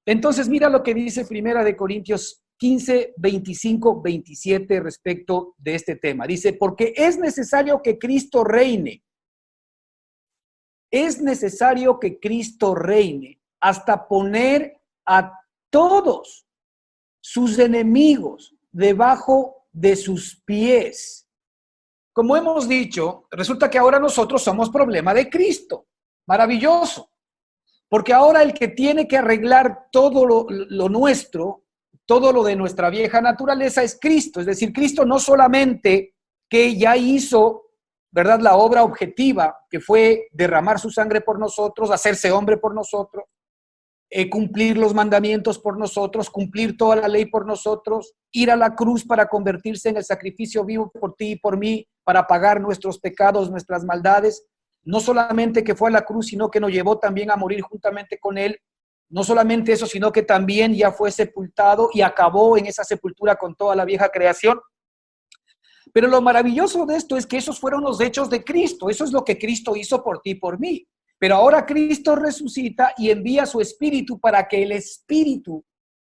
Entonces, mira lo que dice Primera de Corintios 15, 25, 27 respecto de este tema. Dice, porque es necesario que Cristo reine. Es necesario que Cristo reine hasta poner a todos sus enemigos debajo de sus pies. Como hemos dicho, resulta que ahora nosotros somos problema de Cristo. Maravilloso. Porque ahora el que tiene que arreglar todo lo nuestro, todo lo de nuestra vieja naturaleza es Cristo. Es decir, Cristo no solamente que ya hizo, ¿verdad?, la obra objetiva, que fue derramar su sangre por nosotros, hacerse hombre por nosotros, cumplir los mandamientos por nosotros, cumplir toda la ley por nosotros, ir a la cruz para convertirse en el sacrificio vivo por ti y por mí, para pagar nuestros pecados, nuestras maldades. No solamente que fue a la cruz, sino que nos llevó también a morir juntamente con él. No solamente eso, sino que también ya fue sepultado y acabó en esa sepultura con toda la vieja creación. Pero lo maravilloso de esto es que esos fueron los hechos de Cristo. Eso es lo que Cristo hizo por ti y por mí. Pero ahora Cristo resucita y envía su Espíritu para que el Espíritu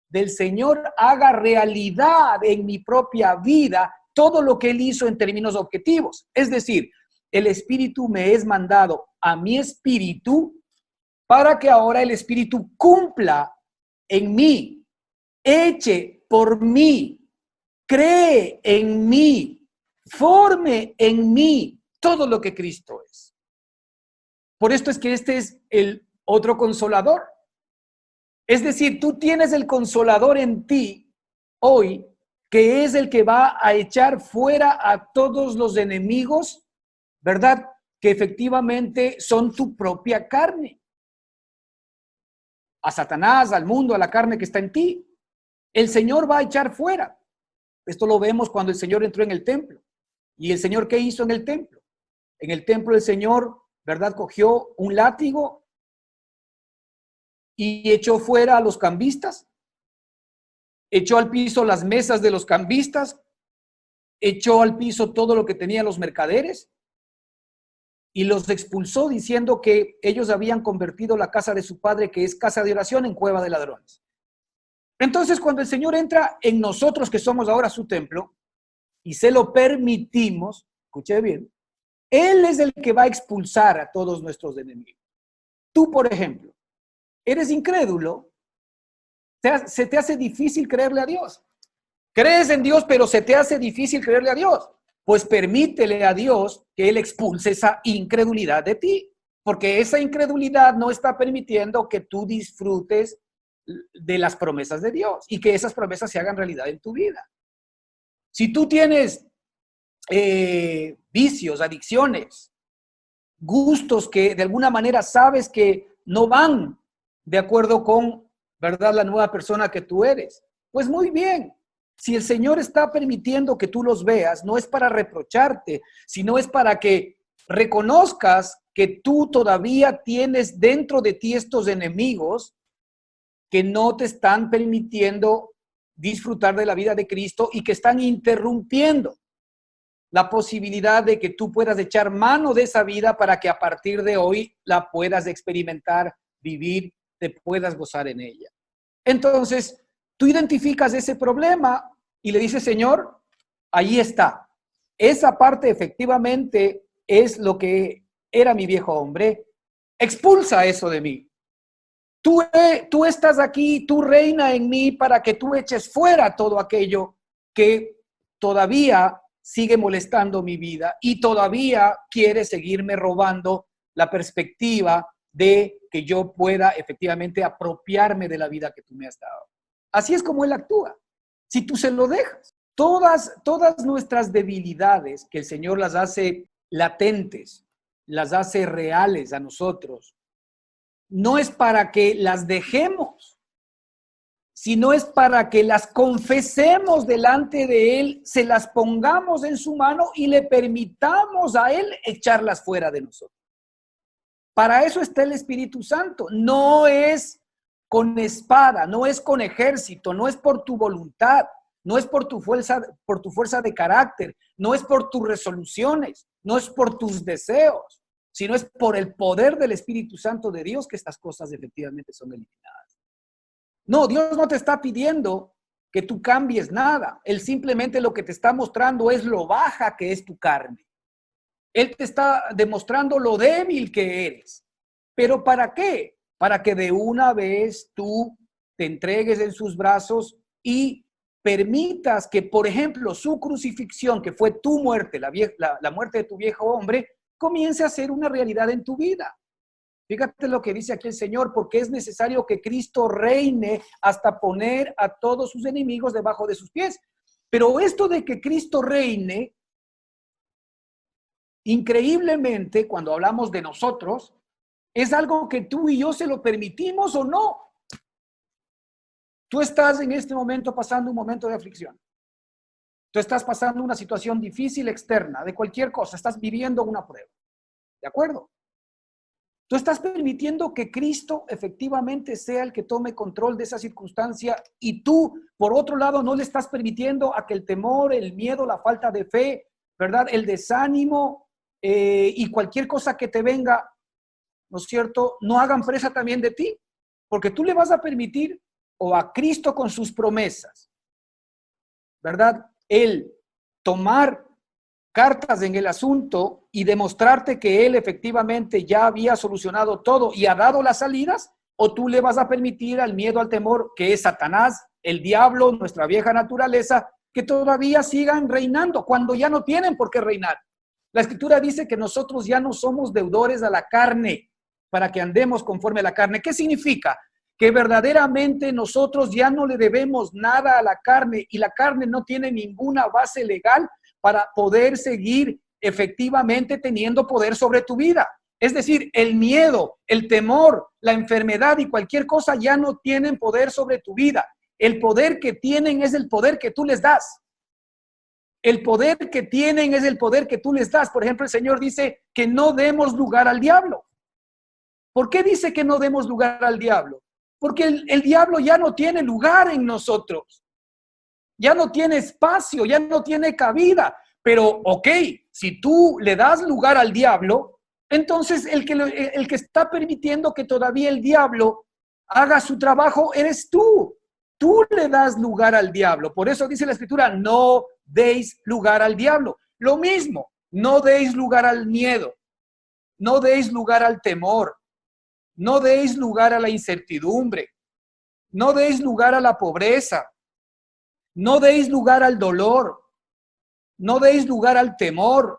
del Señor haga realidad en mi propia vida todo lo que Él hizo en términos objetivos. Es decir, el Espíritu me es mandado a mi espíritu para que ahora el Espíritu cumpla en mí, eche por mí, cree en mí, forme en mí todo lo que Cristo es. Por esto es que este es el otro consolador. Es decir, tú tienes el consolador en ti hoy, que es el que va a echar fuera a todos los enemigos, ¿verdad?, que efectivamente son tu propia carne. A Satanás, al mundo, a la carne que está en ti. El Señor va a echar fuera. Esto lo vemos cuando el Señor entró en el templo. ¿Y el Señor qué hizo en el templo? En el templo el Señor, ¿verdad?, cogió un látigo y echó fuera a los cambistas, echó al piso las mesas de los cambistas, echó al piso todo lo que tenían los mercaderes y los expulsó diciendo que ellos habían convertido la casa de su padre, que es casa de oración, en cueva de ladrones. Entonces, cuando el Señor entra en nosotros, que somos ahora su templo, y se lo permitimos, escuche bien, Él es el que va a expulsar a todos nuestros enemigos. Tú, por ejemplo, eres incrédulo, se te hace difícil creerle a Dios. Crees en Dios, pero se te hace difícil creerle a Dios. Pues permítele a Dios que Él expulse esa incredulidad de ti, porque esa incredulidad no está permitiendo que tú disfrutes de las promesas de Dios y que esas promesas se hagan realidad en tu vida. Si tú tienes vicios, adicciones, gustos que de alguna manera sabes que no van de acuerdo con, ¿verdad?, la nueva persona que tú eres, pues muy bien. Si el Señor está permitiendo que tú los veas, no es para reprocharte, sino es para que reconozcas que tú todavía tienes dentro de ti estos enemigos que no te están permitiendo disfrutar de la vida de Cristo y que están interrumpiendo la posibilidad de que tú puedas echar mano de esa vida para que a partir de hoy la puedas experimentar, vivir, te puedas gozar en ella. Entonces, tú identificas ese problema y le dices, Señor, ahí está. Esa parte efectivamente es lo que era mi viejo hombre. Expulsa eso de mí. Tú estás aquí, tú reina en mí para que tú eches fuera todo aquello que todavía sigue molestando mi vida y todavía quiere seguirme robando la perspectiva de que yo pueda efectivamente apropiarme de la vida que tú me has dado. Así es como Él actúa. Si tú se lo dejas, todas nuestras debilidades que el Señor las hace latentes, las hace reales a nosotros, no es para que las dejemos, sino es para que las confesemos delante de Él, se las pongamos en su mano y le permitamos a Él echarlas fuera de nosotros. Para eso está el Espíritu Santo. No es con espada, no es con ejército, no es por tu voluntad, no es por tu fuerza de carácter, no es por tus resoluciones, no es por tus deseos, sino es por el poder del Espíritu Santo de Dios que estas cosas efectivamente son eliminadas. No, Dios no te está pidiendo que tú cambies nada. Él simplemente lo que te está mostrando es lo baja que es tu carne. Él te está demostrando lo débil que eres. ¿Pero para qué? Para que de una vez tú te entregues en sus brazos y permitas que, por ejemplo, su crucifixión, que fue tu muerte, la muerte de tu viejo hombre, comience a ser una realidad en tu vida. Fíjate lo que dice aquí el Señor, porque es necesario que Cristo reine hasta poner a todos sus enemigos debajo de sus pies. Pero esto de que Cristo reine, increíblemente, cuando hablamos de nosotros, es algo que tú y yo se lo permitimos o no. Tú estás en este momento pasando un momento de aflicción. Tú estás pasando una situación difícil externa, de cualquier cosa, estás viviendo una prueba. ¿De acuerdo? Tú estás permitiendo que Cristo efectivamente sea el que tome control de esa circunstancia y tú, por otro lado, no le estás permitiendo a que el temor, el miedo, la falta de fe, ¿verdad? El desánimo y cualquier cosa que te venga, ¿no es cierto?, no hagan presa también de ti, porque tú le vas a permitir o a Cristo con sus promesas, ¿verdad? El tomar cartas en el asunto y demostrarte que Él efectivamente ya había solucionado todo y ha dado las salidas, o tú le vas a permitir al miedo, al temor, que es Satanás, el diablo, nuestra vieja naturaleza, que todavía sigan reinando cuando ya no tienen por qué reinar. La Escritura dice que nosotros ya no somos deudores a la carne para que andemos conforme a la carne. ¿Qué significa? Que verdaderamente nosotros ya no le debemos nada a la carne y la carne no tiene ninguna base legal para poder seguir efectivamente teniendo poder sobre tu vida. Es decir, el miedo, el temor, la enfermedad y cualquier cosa ya no tienen poder sobre tu vida. El poder que tienen es el poder que tú les das. El poder que tienen es el poder que tú les das. Por ejemplo, el Señor dice que no demos lugar al diablo. ¿Por qué dice que no demos lugar al diablo? Porque el diablo ya no tiene lugar en nosotros. Ya no tiene espacio, ya no tiene cabida. Pero, ok, si tú le das lugar al diablo, entonces el que está permitiendo que todavía el diablo haga su trabajo eres tú. Tú le das lugar al diablo. Por eso dice la Escritura, no deis lugar al diablo. Lo mismo, no deis lugar al miedo, no deis lugar al temor, no deis lugar a la incertidumbre, no deis lugar a la pobreza, no deis lugar al dolor, no deis lugar al temor,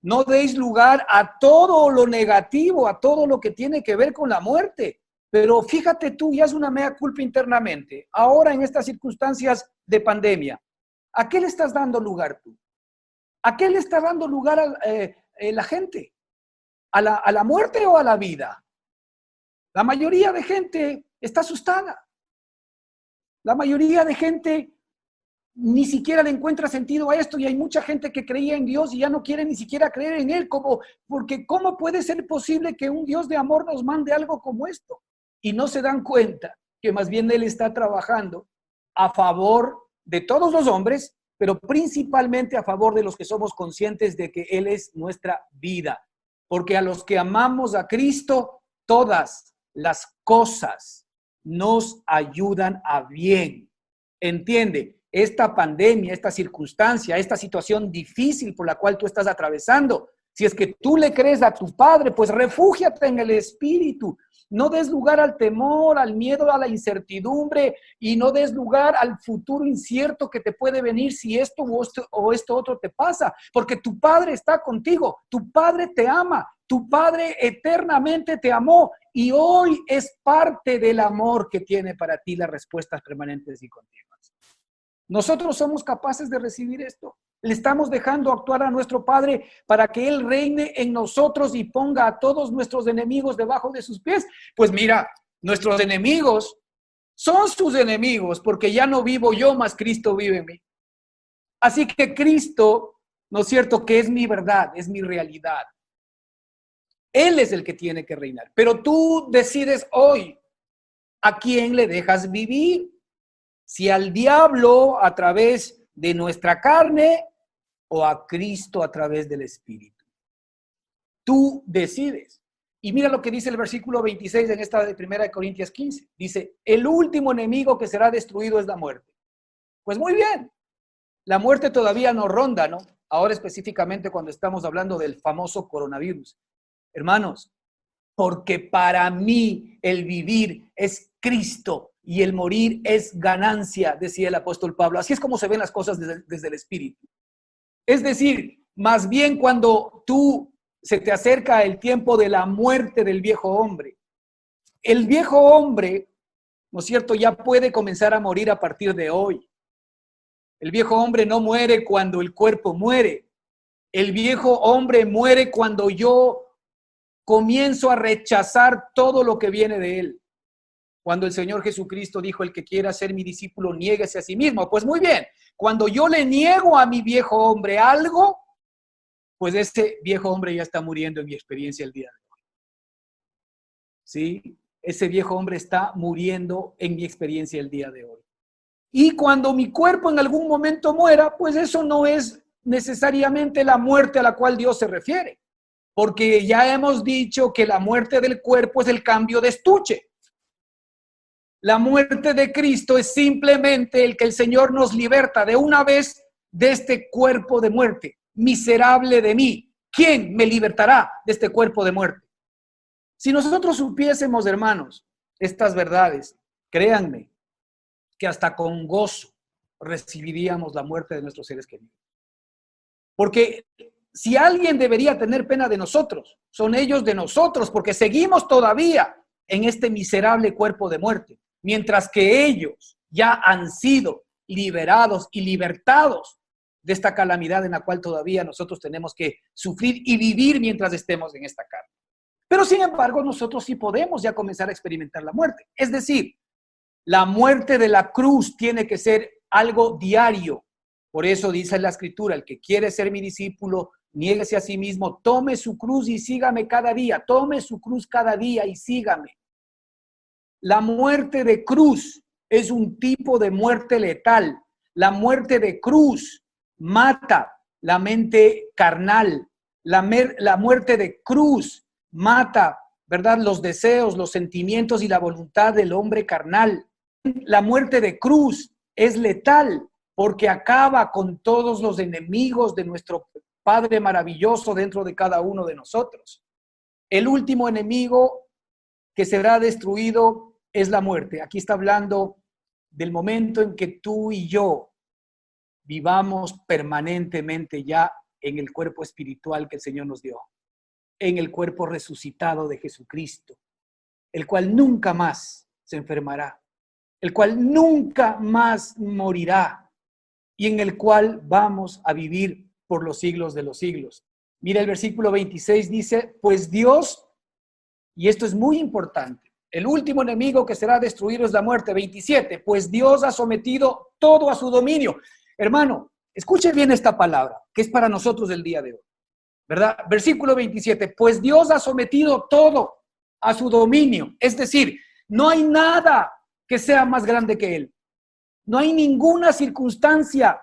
no deis lugar a todo lo negativo, a todo lo que tiene que ver con la muerte. Pero fíjate tú, y haz una mea culpa internamente. Ahora en estas circunstancias de pandemia, ¿a qué le estás dando lugar tú? ¿A qué le está dando lugar a la gente? ¿A la muerte o a la vida? La mayoría de gente está asustada. La mayoría de gente ni siquiera le encuentra sentido a esto y hay mucha gente que creía en Dios y ya no quiere ni siquiera creer en Él, porque ¿cómo puede ser posible que un Dios de amor nos mande algo como esto? Y no se dan cuenta que más bien Él está trabajando a favor de todos los hombres, pero principalmente a favor de los que somos conscientes de que Él es nuestra vida. Porque a los que amamos a Cristo, todas las cosas nos ayudan a bien. ¿Entiende? Esta pandemia, esta circunstancia, esta situación difícil por la cual tú estás atravesando, si es que tú le crees a tu Padre, pues refúgiate en el Espíritu. No des lugar al temor, al miedo, a la incertidumbre y no des lugar al futuro incierto que te puede venir si esto o esto otro te pasa, porque tu Padre está contigo, tu Padre te ama, tu Padre eternamente te amó y hoy es parte del amor que tiene para ti las respuestas permanentes y continuas. Nosotros somos capaces de recibir esto. Le estamos dejando actuar a nuestro Padre para que Él reine en nosotros y ponga a todos nuestros enemigos debajo de sus pies. Pues mira, nuestros enemigos son sus enemigos, porque ya no vivo yo, mas Cristo vive en mí. Así que Cristo, ¿no es cierto?, que es mi verdad, es mi realidad. Él es el que tiene que reinar. Pero tú decides hoy a quién le dejas vivir. Si al diablo a través de nuestra carne o a Cristo a través del Espíritu. Tú decides. Y mira lo que dice el versículo 26 en esta de 1 Corintios 15. Dice, el último enemigo que será destruido es la muerte. Pues muy bien, la muerte todavía nos ronda, ¿no? Ahora específicamente cuando estamos hablando del famoso coronavirus. Hermanos, porque para mí el vivir es Cristo y el morir es ganancia, decía el apóstol Pablo. Así es como se ven las cosas desde el Espíritu. Es decir, más bien cuando se te acerca el tiempo de la muerte del viejo hombre, el viejo hombre, ¿no es cierto?, ya puede comenzar a morir a partir de hoy. El viejo hombre no muere cuando el cuerpo muere. El viejo hombre muere cuando yo comienzo a rechazar todo lo que viene de él. Cuando el Señor Jesucristo dijo, el que quiera ser mi discípulo, niéguese a sí mismo. Pues muy bien, cuando yo le niego a mi viejo hombre algo, pues ese viejo hombre ya está muriendo en mi experiencia el día de hoy. ¿Sí? Ese viejo hombre está muriendo en mi experiencia el día de hoy. Y cuando mi cuerpo en algún momento muera, pues eso no es necesariamente la muerte a la cual Dios se refiere. Porque ya hemos dicho que la muerte del cuerpo es el cambio de estuche. La muerte de Cristo es simplemente el que el Señor nos liberta de una vez de este cuerpo de muerte. Miserable de mí, ¿quién me libertará de este cuerpo de muerte? Si nosotros supiésemos, hermanos, estas verdades, créanme, que hasta con gozo recibiríamos la muerte de nuestros seres queridos. Porque si alguien debería tener pena de nosotros, son ellos de nosotros, porque seguimos todavía en este miserable cuerpo de muerte, mientras que ellos ya han sido liberados y libertados de esta calamidad en la cual todavía nosotros tenemos que sufrir y vivir mientras estemos en esta carne. Pero sin embargo, nosotros sí podemos ya comenzar a experimentar la muerte. Es decir, la muerte de la cruz tiene que ser algo diario. Por eso dice la Escritura, el que quiere ser mi discípulo, niéguese a sí mismo, tome su cruz y sígame cada día. Tome su cruz cada día y sígame. La muerte de cruz es un tipo de muerte letal. La muerte de cruz mata la mente carnal. La muerte de cruz mata, ¿verdad?, los deseos, los sentimientos y la voluntad del hombre carnal. La muerte de cruz es letal porque acaba con todos los enemigos de nuestro Padre maravilloso dentro de cada uno de nosotros. El último enemigo que será destruido es la muerte. Aquí está hablando del momento en que tú y yo vivamos permanentemente ya en el cuerpo espiritual que el Señor nos dio, en el cuerpo resucitado de Jesucristo, el cual nunca más se enfermará, el cual nunca más morirá y en el cual vamos a vivir por los siglos de los siglos. Mira el versículo 26 dice, pues Dios, y esto es muy importante, el último enemigo que será destruido es la muerte. 27, pues Dios ha sometido todo a su dominio. Hermano, escuche bien esta palabra, que es para nosotros el día de hoy, ¿verdad? Versículo 27, pues Dios ha sometido todo a su dominio. Es decir, no hay nada que sea más grande que Él. No hay ninguna circunstancia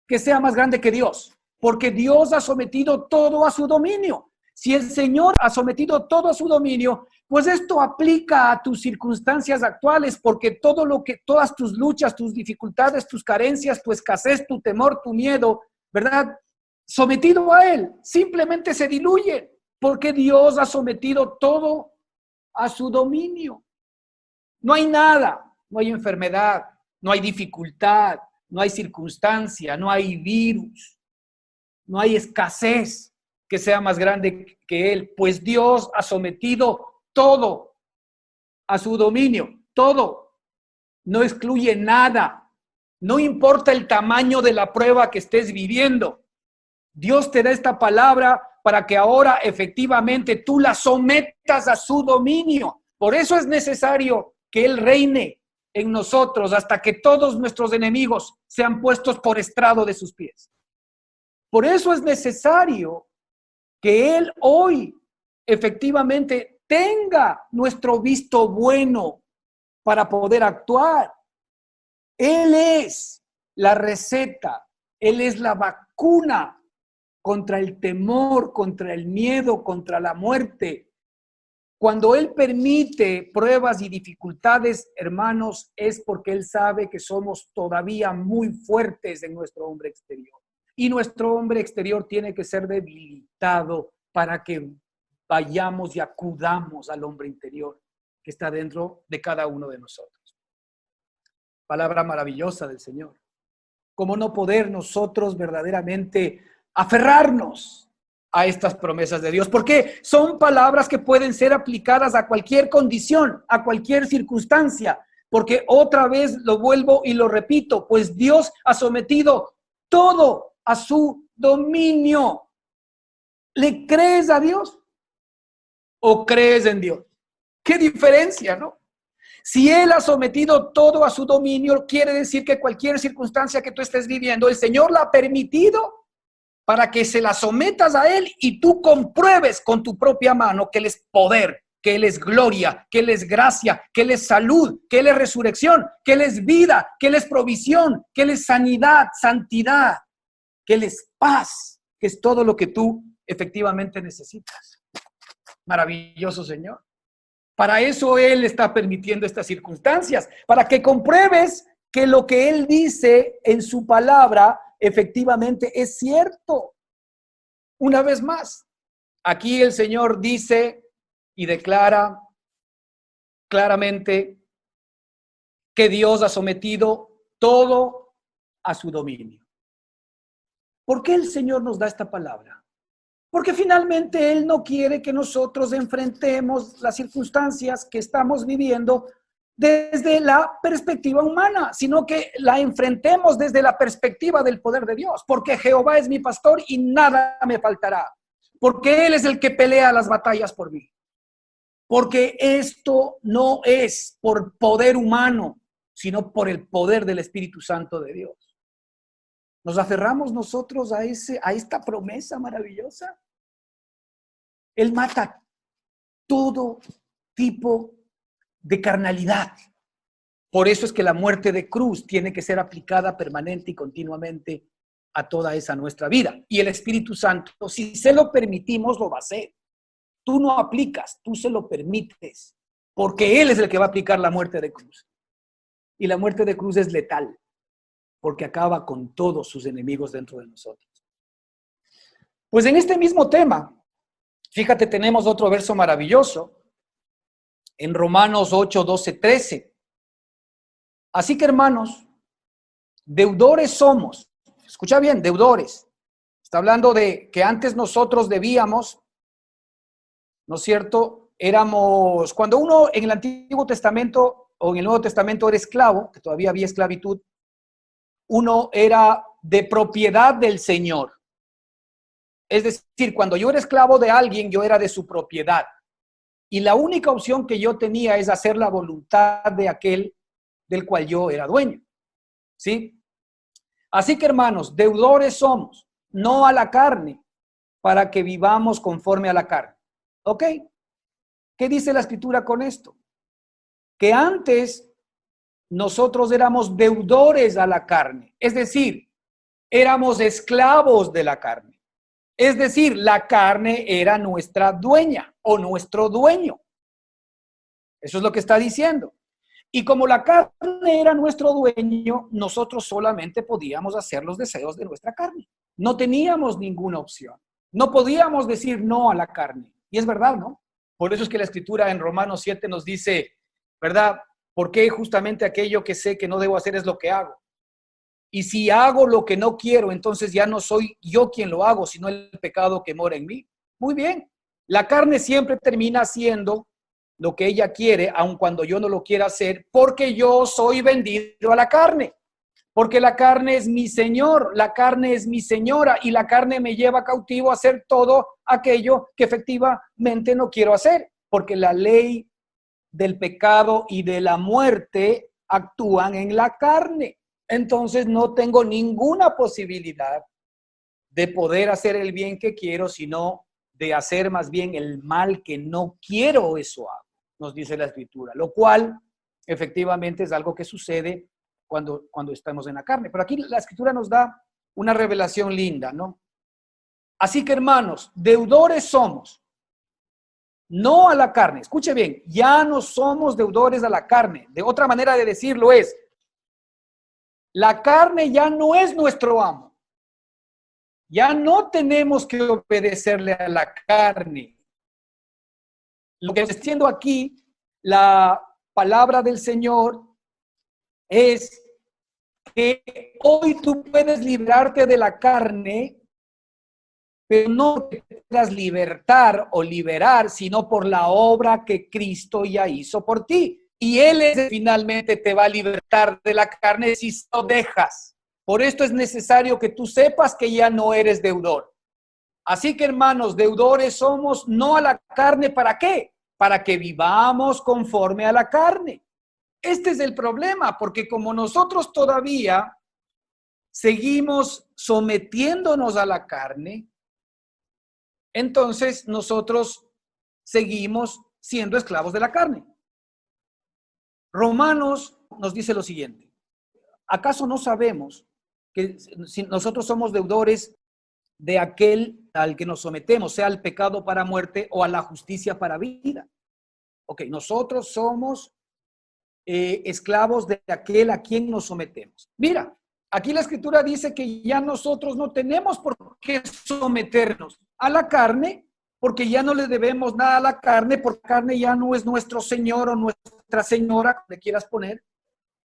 que sea más grande que Dios, porque Dios ha sometido todo a su dominio. Si el Señor ha sometido todo a su dominio, pues esto aplica a tus circunstancias actuales, porque todas tus luchas, tus dificultades, tus carencias, tu escasez, tu temor, tu miedo, ¿verdad?, sometido a Él, simplemente se diluyen, porque Dios ha sometido todo a su dominio. No hay nada, no hay enfermedad, no hay dificultad, no hay circunstancia, no hay virus, no hay escasez que sea más grande que Él, pues Dios ha sometido todo a su dominio, todo, no excluye nada, No importa el tamaño de la prueba que estés viviendo. Dios te da esta palabra para que ahora efectivamente tú la sometas a su dominio. Por eso es necesario que Él reine en nosotros hasta que todos nuestros enemigos sean puestos por estrado de sus pies. Por eso es necesario que Él hoy efectivamente tenga nuestro visto bueno para poder actuar. Él es la receta, Él es la vacuna contra el temor, contra el miedo, contra la muerte. Cuando Él permite pruebas y dificultades, hermanos, es porque Él sabe que somos todavía muy fuertes en nuestro hombre exterior. Y nuestro hombre exterior tiene que ser debilitado para que vayamos y acudamos al hombre interior que está dentro de cada uno de nosotros. Palabra maravillosa del Señor. ¿Cómo no poder nosotros verdaderamente aferrarnos a estas promesas de Dios? Porque son palabras que pueden ser aplicadas a cualquier condición, a cualquier circunstancia. Porque otra vez lo vuelvo y lo repito, pues Dios ha sometido todo a su dominio. ¿Le crees a Dios o crees en Dios? ¿Qué diferencia, no? Si Él ha sometido todo a su dominio, quiere decir que cualquier circunstancia que tú estés viviendo, el Señor la ha permitido para que se la sometas a Él y tú compruebes con tu propia mano que Él es poder, que Él es gloria, que Él es gracia, que Él es salud, que Él es resurrección, que Él es vida, que Él es provisión, que Él es sanidad, santidad, que Él es paz, que es todo lo que tú efectivamente necesitas. Maravilloso Señor. Para eso Él está permitiendo estas circunstancias, para que compruebes que lo que Él dice en su palabra efectivamente es cierto. Una vez más, aquí el Señor dice y declara claramente que Dios ha sometido todo a su dominio. ¿Por qué el Señor nos da esta palabra? Porque finalmente Él no quiere que nosotros enfrentemos las circunstancias que estamos viviendo desde la perspectiva humana, sino que la enfrentemos desde la perspectiva del poder de Dios. Porque Jehová es mi pastor y nada me faltará. Porque Él es el que pelea las batallas por mí. Porque esto no es por poder humano, sino por el poder del Espíritu Santo de Dios. ¿Nos aferramos nosotros a esta promesa maravillosa? Él mata todo tipo de carnalidad. Por eso es que la muerte de cruz tiene que ser aplicada permanente y continuamente a toda esa nuestra vida. Y el Espíritu Santo, si se lo permitimos, lo va a hacer. Tú no aplicas, tú se lo permites, porque Él es el que va a aplicar la muerte de cruz. Y la muerte de cruz es letal, porque acaba con todos sus enemigos dentro de nosotros. Pues en este mismo tema, fíjate, tenemos otro verso maravilloso en Romanos 8, 12, 13. Así que, hermanos, deudores somos. Escucha bien, deudores. Está hablando de que antes nosotros debíamos, ¿no es cierto? Éramos, cuando uno en el Antiguo Testamento o en el Nuevo Testamento era esclavo, que todavía había esclavitud, uno era de propiedad del Señor. Es decir, cuando yo era esclavo de alguien, yo era de su propiedad. Y la única opción que yo tenía es hacer la voluntad de aquel del cual yo era dueño. ¿Sí? Así que, hermanos, deudores somos, no a la carne, para que vivamos conforme a la carne. ¿Ok? ¿Qué dice la Escritura con esto? Que antes nosotros éramos deudores a la carne. Es decir, éramos esclavos de la carne. Es decir, la carne era nuestra dueña o nuestro dueño. Eso es lo que está diciendo. Y como la carne era nuestro dueño, nosotros solamente podíamos hacer los deseos de nuestra carne. No teníamos ninguna opción. No podíamos decir no a la carne. Y es verdad, ¿no? Por eso es que la Escritura en Romanos 7 nos dice, ¿verdad? Porque justamente aquello que sé que no debo hacer es lo que hago. Y si hago lo que no quiero, entonces ya no soy yo quien lo hago, sino el pecado que mora en mí. Muy bien. La carne siempre termina haciendo lo que ella quiere, aun cuando yo no lo quiera hacer, porque yo soy vendido a la carne. Porque la carne es mi señor, la carne es mi señora y la carne me lleva cautivo a hacer todo aquello que efectivamente no quiero hacer. Porque la ley del pecado y de la muerte actúan en la carne. Entonces no tengo ninguna posibilidad de poder hacer el bien que quiero, sino de hacer más bien el mal que no quiero, eso hago, nos dice la Escritura. Lo cual efectivamente es algo que sucede cuando estamos en la carne. Pero aquí la Escritura nos da una revelación linda, ¿no? Así que, hermanos, deudores somos, no a la carne. Escuche bien, ya no somos deudores a la carne. De otra manera de decirlo es, la carne ya no es nuestro amo. Ya no tenemos que obedecerle a la carne. Lo que está diciendo aquí la palabra del Señor es que hoy tú puedes librarte de la carne, pero no te puedas libertar o liberar, sino por la obra que Cristo ya hizo por ti. Y Él es el que finalmente te va a libertar de la carne si lo dejas. Por esto es necesario que tú sepas que ya no eres deudor. Así que, hermanos, deudores somos no a la carne, ¿para qué? Para que vivamos conforme a la carne. Este es el problema, porque como nosotros todavía seguimos sometiéndonos a la carne, entonces nosotros seguimos siendo esclavos de la carne. Romanos nos dice lo siguiente: ¿acaso no sabemos que si nosotros somos deudores de aquel al que nos sometemos, sea al pecado para muerte o a la justicia para vida? Ok, nosotros somos esclavos de aquel a quien nos sometemos. Mira, aquí la Escritura dice que ya nosotros no tenemos por qué someternos a la carne, porque ya no le debemos nada a la carne, porque la carne ya no es nuestro Señor o nuestra señora, como le quieras poner,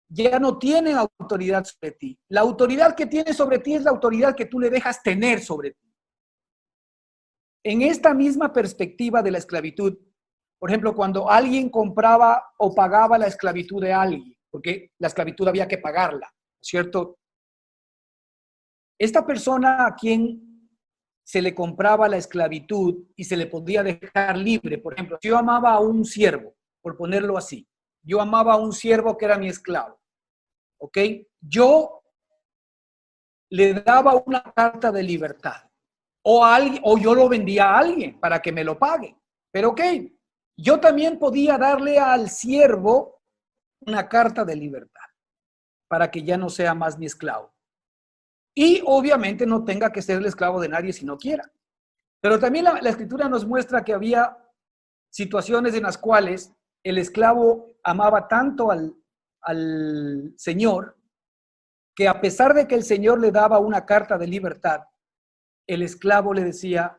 ya no tiene autoridad sobre ti. La autoridad que tiene sobre ti es la autoridad que tú le dejas tener sobre ti. En esta misma perspectiva de la esclavitud, por ejemplo, cuando alguien compraba o pagaba la esclavitud de alguien, porque la esclavitud había que pagarla, ¿cierto? Esta persona a quien se le compraba la esclavitud y se le podía dejar libre, por ejemplo, si yo amaba a un siervo, por ponerlo así, yo amaba a un siervo que era mi esclavo, ¿ok? Yo le daba una carta de libertad, o yo lo vendía a alguien para que me lo pague, pero ok, yo también podía darle al siervo una carta de libertad para que ya no sea más mi esclavo. Y obviamente no tenga que ser el esclavo de nadie si no quiera. Pero también la Escritura nos muestra que había situaciones en las cuales el esclavo amaba tanto al Señor que a pesar de que el Señor le daba una carta de libertad, el esclavo le decía: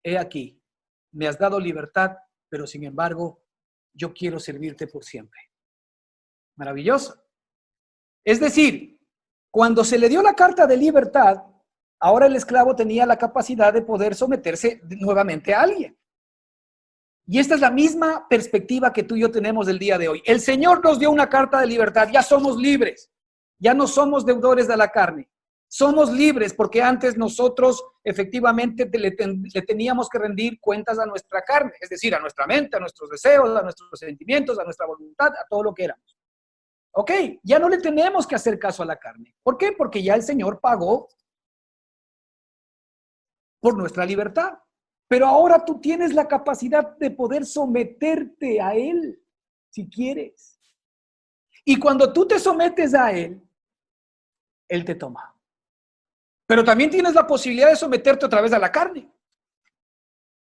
he aquí, me has dado libertad, pero sin embargo, yo quiero servirte por siempre. Maravilloso. Es decir, cuando se le dio la carta de libertad, ahora el esclavo tenía la capacidad de poder someterse nuevamente a alguien. Y esta es la misma perspectiva que tú y yo tenemos del día de hoy. El Señor nos dio una carta de libertad, ya somos libres, ya no somos deudores de la carne. Somos libres porque antes nosotros efectivamente le teníamos que rendir cuentas a nuestra carne, es decir, a nuestra mente, a nuestros deseos, a nuestros sentimientos, a nuestra voluntad, a todo lo que éramos. Ok, ya no le tenemos que hacer caso a la carne. ¿Por qué? Porque ya el Señor pagó por nuestra libertad. Pero ahora tú tienes la capacidad de poder someterte a Él, si quieres. Y cuando tú te sometes a Él, Él te toma. Pero también tienes la posibilidad de someterte otra vez a la carne.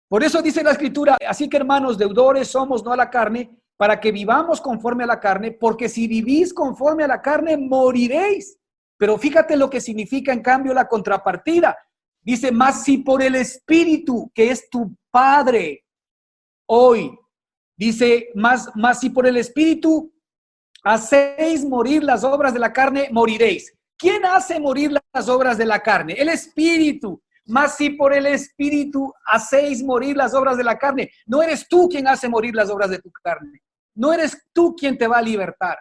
Por eso dice la Escritura: así que, hermanos, deudores somos no a la carne, para que vivamos conforme a la carne, porque si vivís conforme a la carne, moriréis. Pero fíjate lo que significa en cambio la contrapartida. Dice: más si por el Espíritu, que es tu Padre, hoy, dice, más si por el Espíritu hacéis morir las obras de la carne, moriréis. ¿Quién hace morir las obras de la carne? El Espíritu. Más si por el Espíritu hacéis morir las obras de la carne. No eres tú quien hace morir las obras de tu carne. No eres tú quien te va a libertar.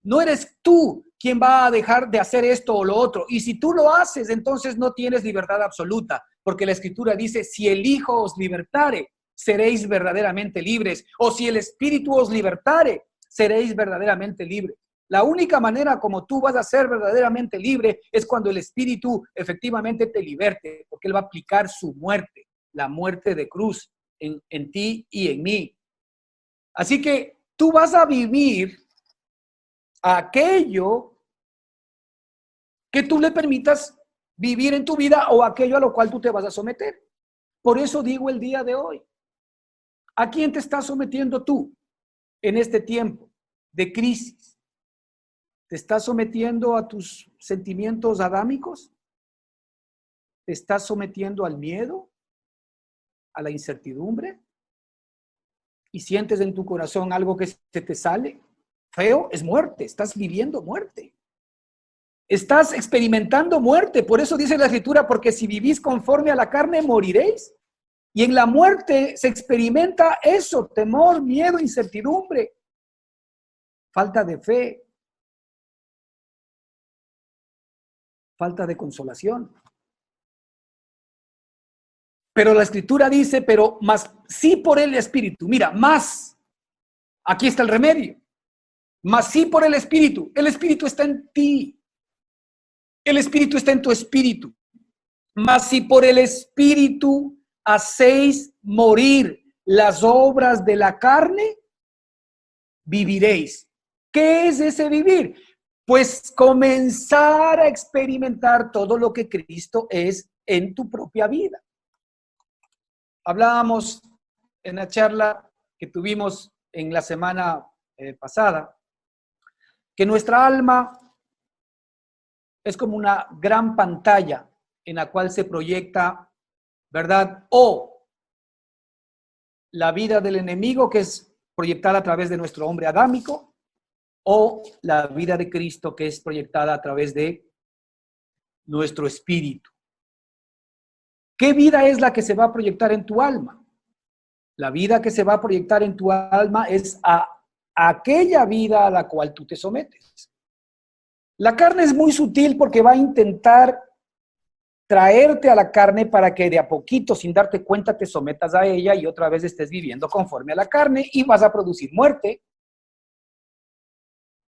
No eres tú quién va a dejar de hacer esto o lo otro. Y si tú lo haces, entonces no tienes libertad absoluta, porque la Escritura dice, si el Hijo os libertare, seréis verdaderamente libres. O si el Espíritu os libertare, seréis verdaderamente libres. La única manera como tú vas a ser verdaderamente libre es cuando el Espíritu efectivamente te liberte, porque Él va a aplicar su muerte, la muerte de cruz en ti y en mí. Así que tú vas a vivir aquello que tú le permitas vivir en tu vida o aquello a lo cual tú te vas a someter. Por eso digo el día de hoy, ¿a quién te estás sometiendo tú en este tiempo de crisis? ¿Te estás sometiendo a tus sentimientos adámicos? ¿Te estás sometiendo al miedo? ¿A la incertidumbre? ¿Y sientes en tu corazón algo que se te sale feo? Es muerte, estás viviendo muerte. Estás experimentando muerte. Por eso dice la Escritura, porque si vivís conforme a la carne, moriréis. Y en la muerte se experimenta eso, temor, miedo, incertidumbre, falta de fe, falta de consolación. Pero la Escritura dice, pero más sí por el Espíritu. Mira, más, aquí está el remedio. Más sí por el Espíritu. El Espíritu está en ti. El Espíritu está en tu espíritu. Mas si por el Espíritu hacéis morir las obras de la carne, viviréis. ¿Qué es ese vivir? Pues comenzar a experimentar todo lo que Cristo es en tu propia vida. Hablábamos en la charla que tuvimos en la semana pasada, que nuestra alma es como una gran pantalla en la cual se proyecta, ¿verdad? O la vida del enemigo, que es proyectada a través de nuestro hombre adámico, o la vida de Cristo, que es proyectada a través de nuestro espíritu. ¿Qué vida es la que se va a proyectar en tu alma? La vida que se va a proyectar en tu alma es a aquella vida a la cual tú te sometes. La carne es muy sutil porque va a intentar traerte a la carne para que de a poquito, sin darte cuenta, te sometas a ella y otra vez estés viviendo conforme a la carne y vas a producir muerte.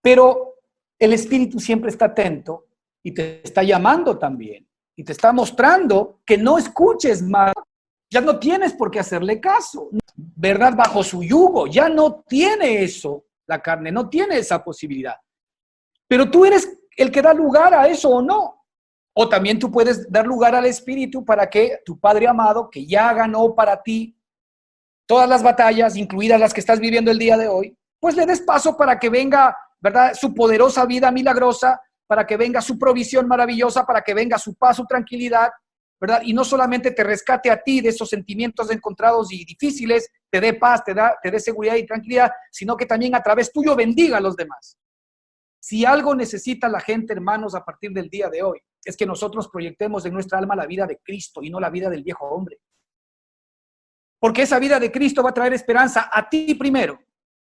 Pero el Espíritu siempre está atento y te está llamando también y te está mostrando que no escuches más. Ya no tienes por qué hacerle caso, ¿verdad? Bajo su yugo, ya no tiene eso, la carne no tiene esa posibilidad. Pero tú eres el que da lugar a eso o no. O también tú puedes dar lugar al Espíritu para que tu Padre amado, que ya ganó para ti todas las batallas, incluidas las que estás viviendo el día de hoy, pues le des paso para que venga, ¿verdad?, su poderosa vida milagrosa, para que venga su provisión maravillosa, para que venga su paz, su tranquilidad, ¿verdad? Y no solamente te rescate a ti de esos sentimientos encontrados y difíciles, te dé paz, te dé seguridad y tranquilidad, sino que también a través tuyo bendiga a los demás. Si algo necesita la gente, hermanos, a partir del día de hoy, es que nosotros proyectemos en nuestra alma la vida de Cristo y no la vida del viejo hombre. Porque esa vida de Cristo va a traer esperanza a ti primero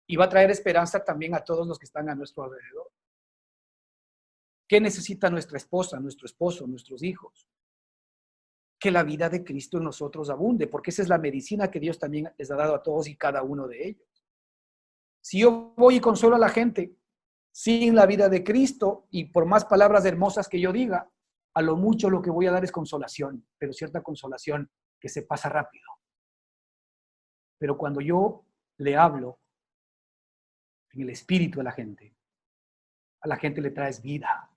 y va a traer esperanza también a todos los que están a nuestro alrededor. ¿Qué necesita nuestra esposa, nuestro esposo, nuestros hijos? Que la vida de Cristo en nosotros abunde, porque esa es la medicina que Dios también les ha dado a todos y cada uno de ellos. Si yo voy y consuelo a la gente sin la vida de Cristo, y por más palabras hermosas que yo diga, a lo mucho lo que voy a dar es consolación, pero cierta consolación que se pasa rápido. Pero cuando yo le hablo en el espíritu a la gente le traes vida.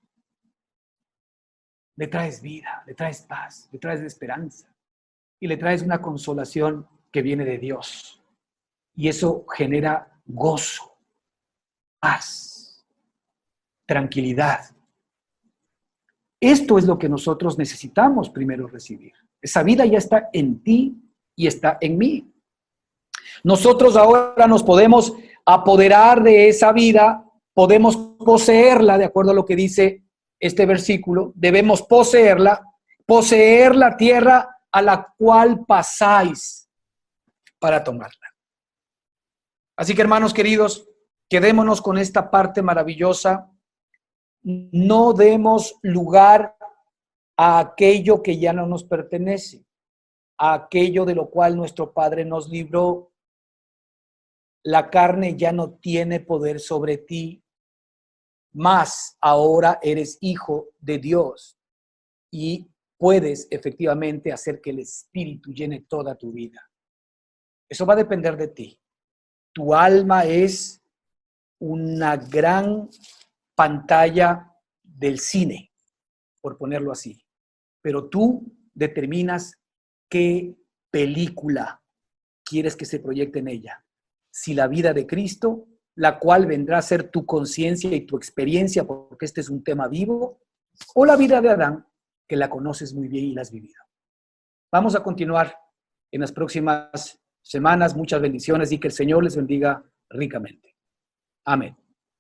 Le traes vida, le traes paz, le traes esperanza y le traes una consolación que viene de Dios. Y eso genera gozo, paz, tranquilidad. Esto es lo que nosotros necesitamos primero recibir. Esa vida ya está en ti y está en mí. Nosotros ahora nos podemos apoderar de esa vida, podemos poseerla, de acuerdo a lo que dice este versículo, debemos poseerla, poseer la tierra a la cual pasáis para tomarla. Así que, hermanos queridos, quedémonos con esta parte maravillosa no demos lugar a aquello que ya no nos pertenece, a aquello de lo cual nuestro Padre nos libró. La carne ya no tiene poder sobre ti, mas ahora eres hijo de Dios y puedes efectivamente hacer que el Espíritu llene toda tu vida. Eso va a depender de ti. Tu alma es una gran pantalla del cine, por ponerlo así. Pero tú determinas qué película quieres que se proyecte en ella. Si la vida de Cristo, la cual vendrá a ser tu conciencia y tu experiencia, porque este es un tema vivo, o la vida de Adán, que la conoces muy bien y la has vivido. Vamos a continuar en las próximas semanas. Muchas bendiciones y que el Señor les bendiga ricamente. Amén.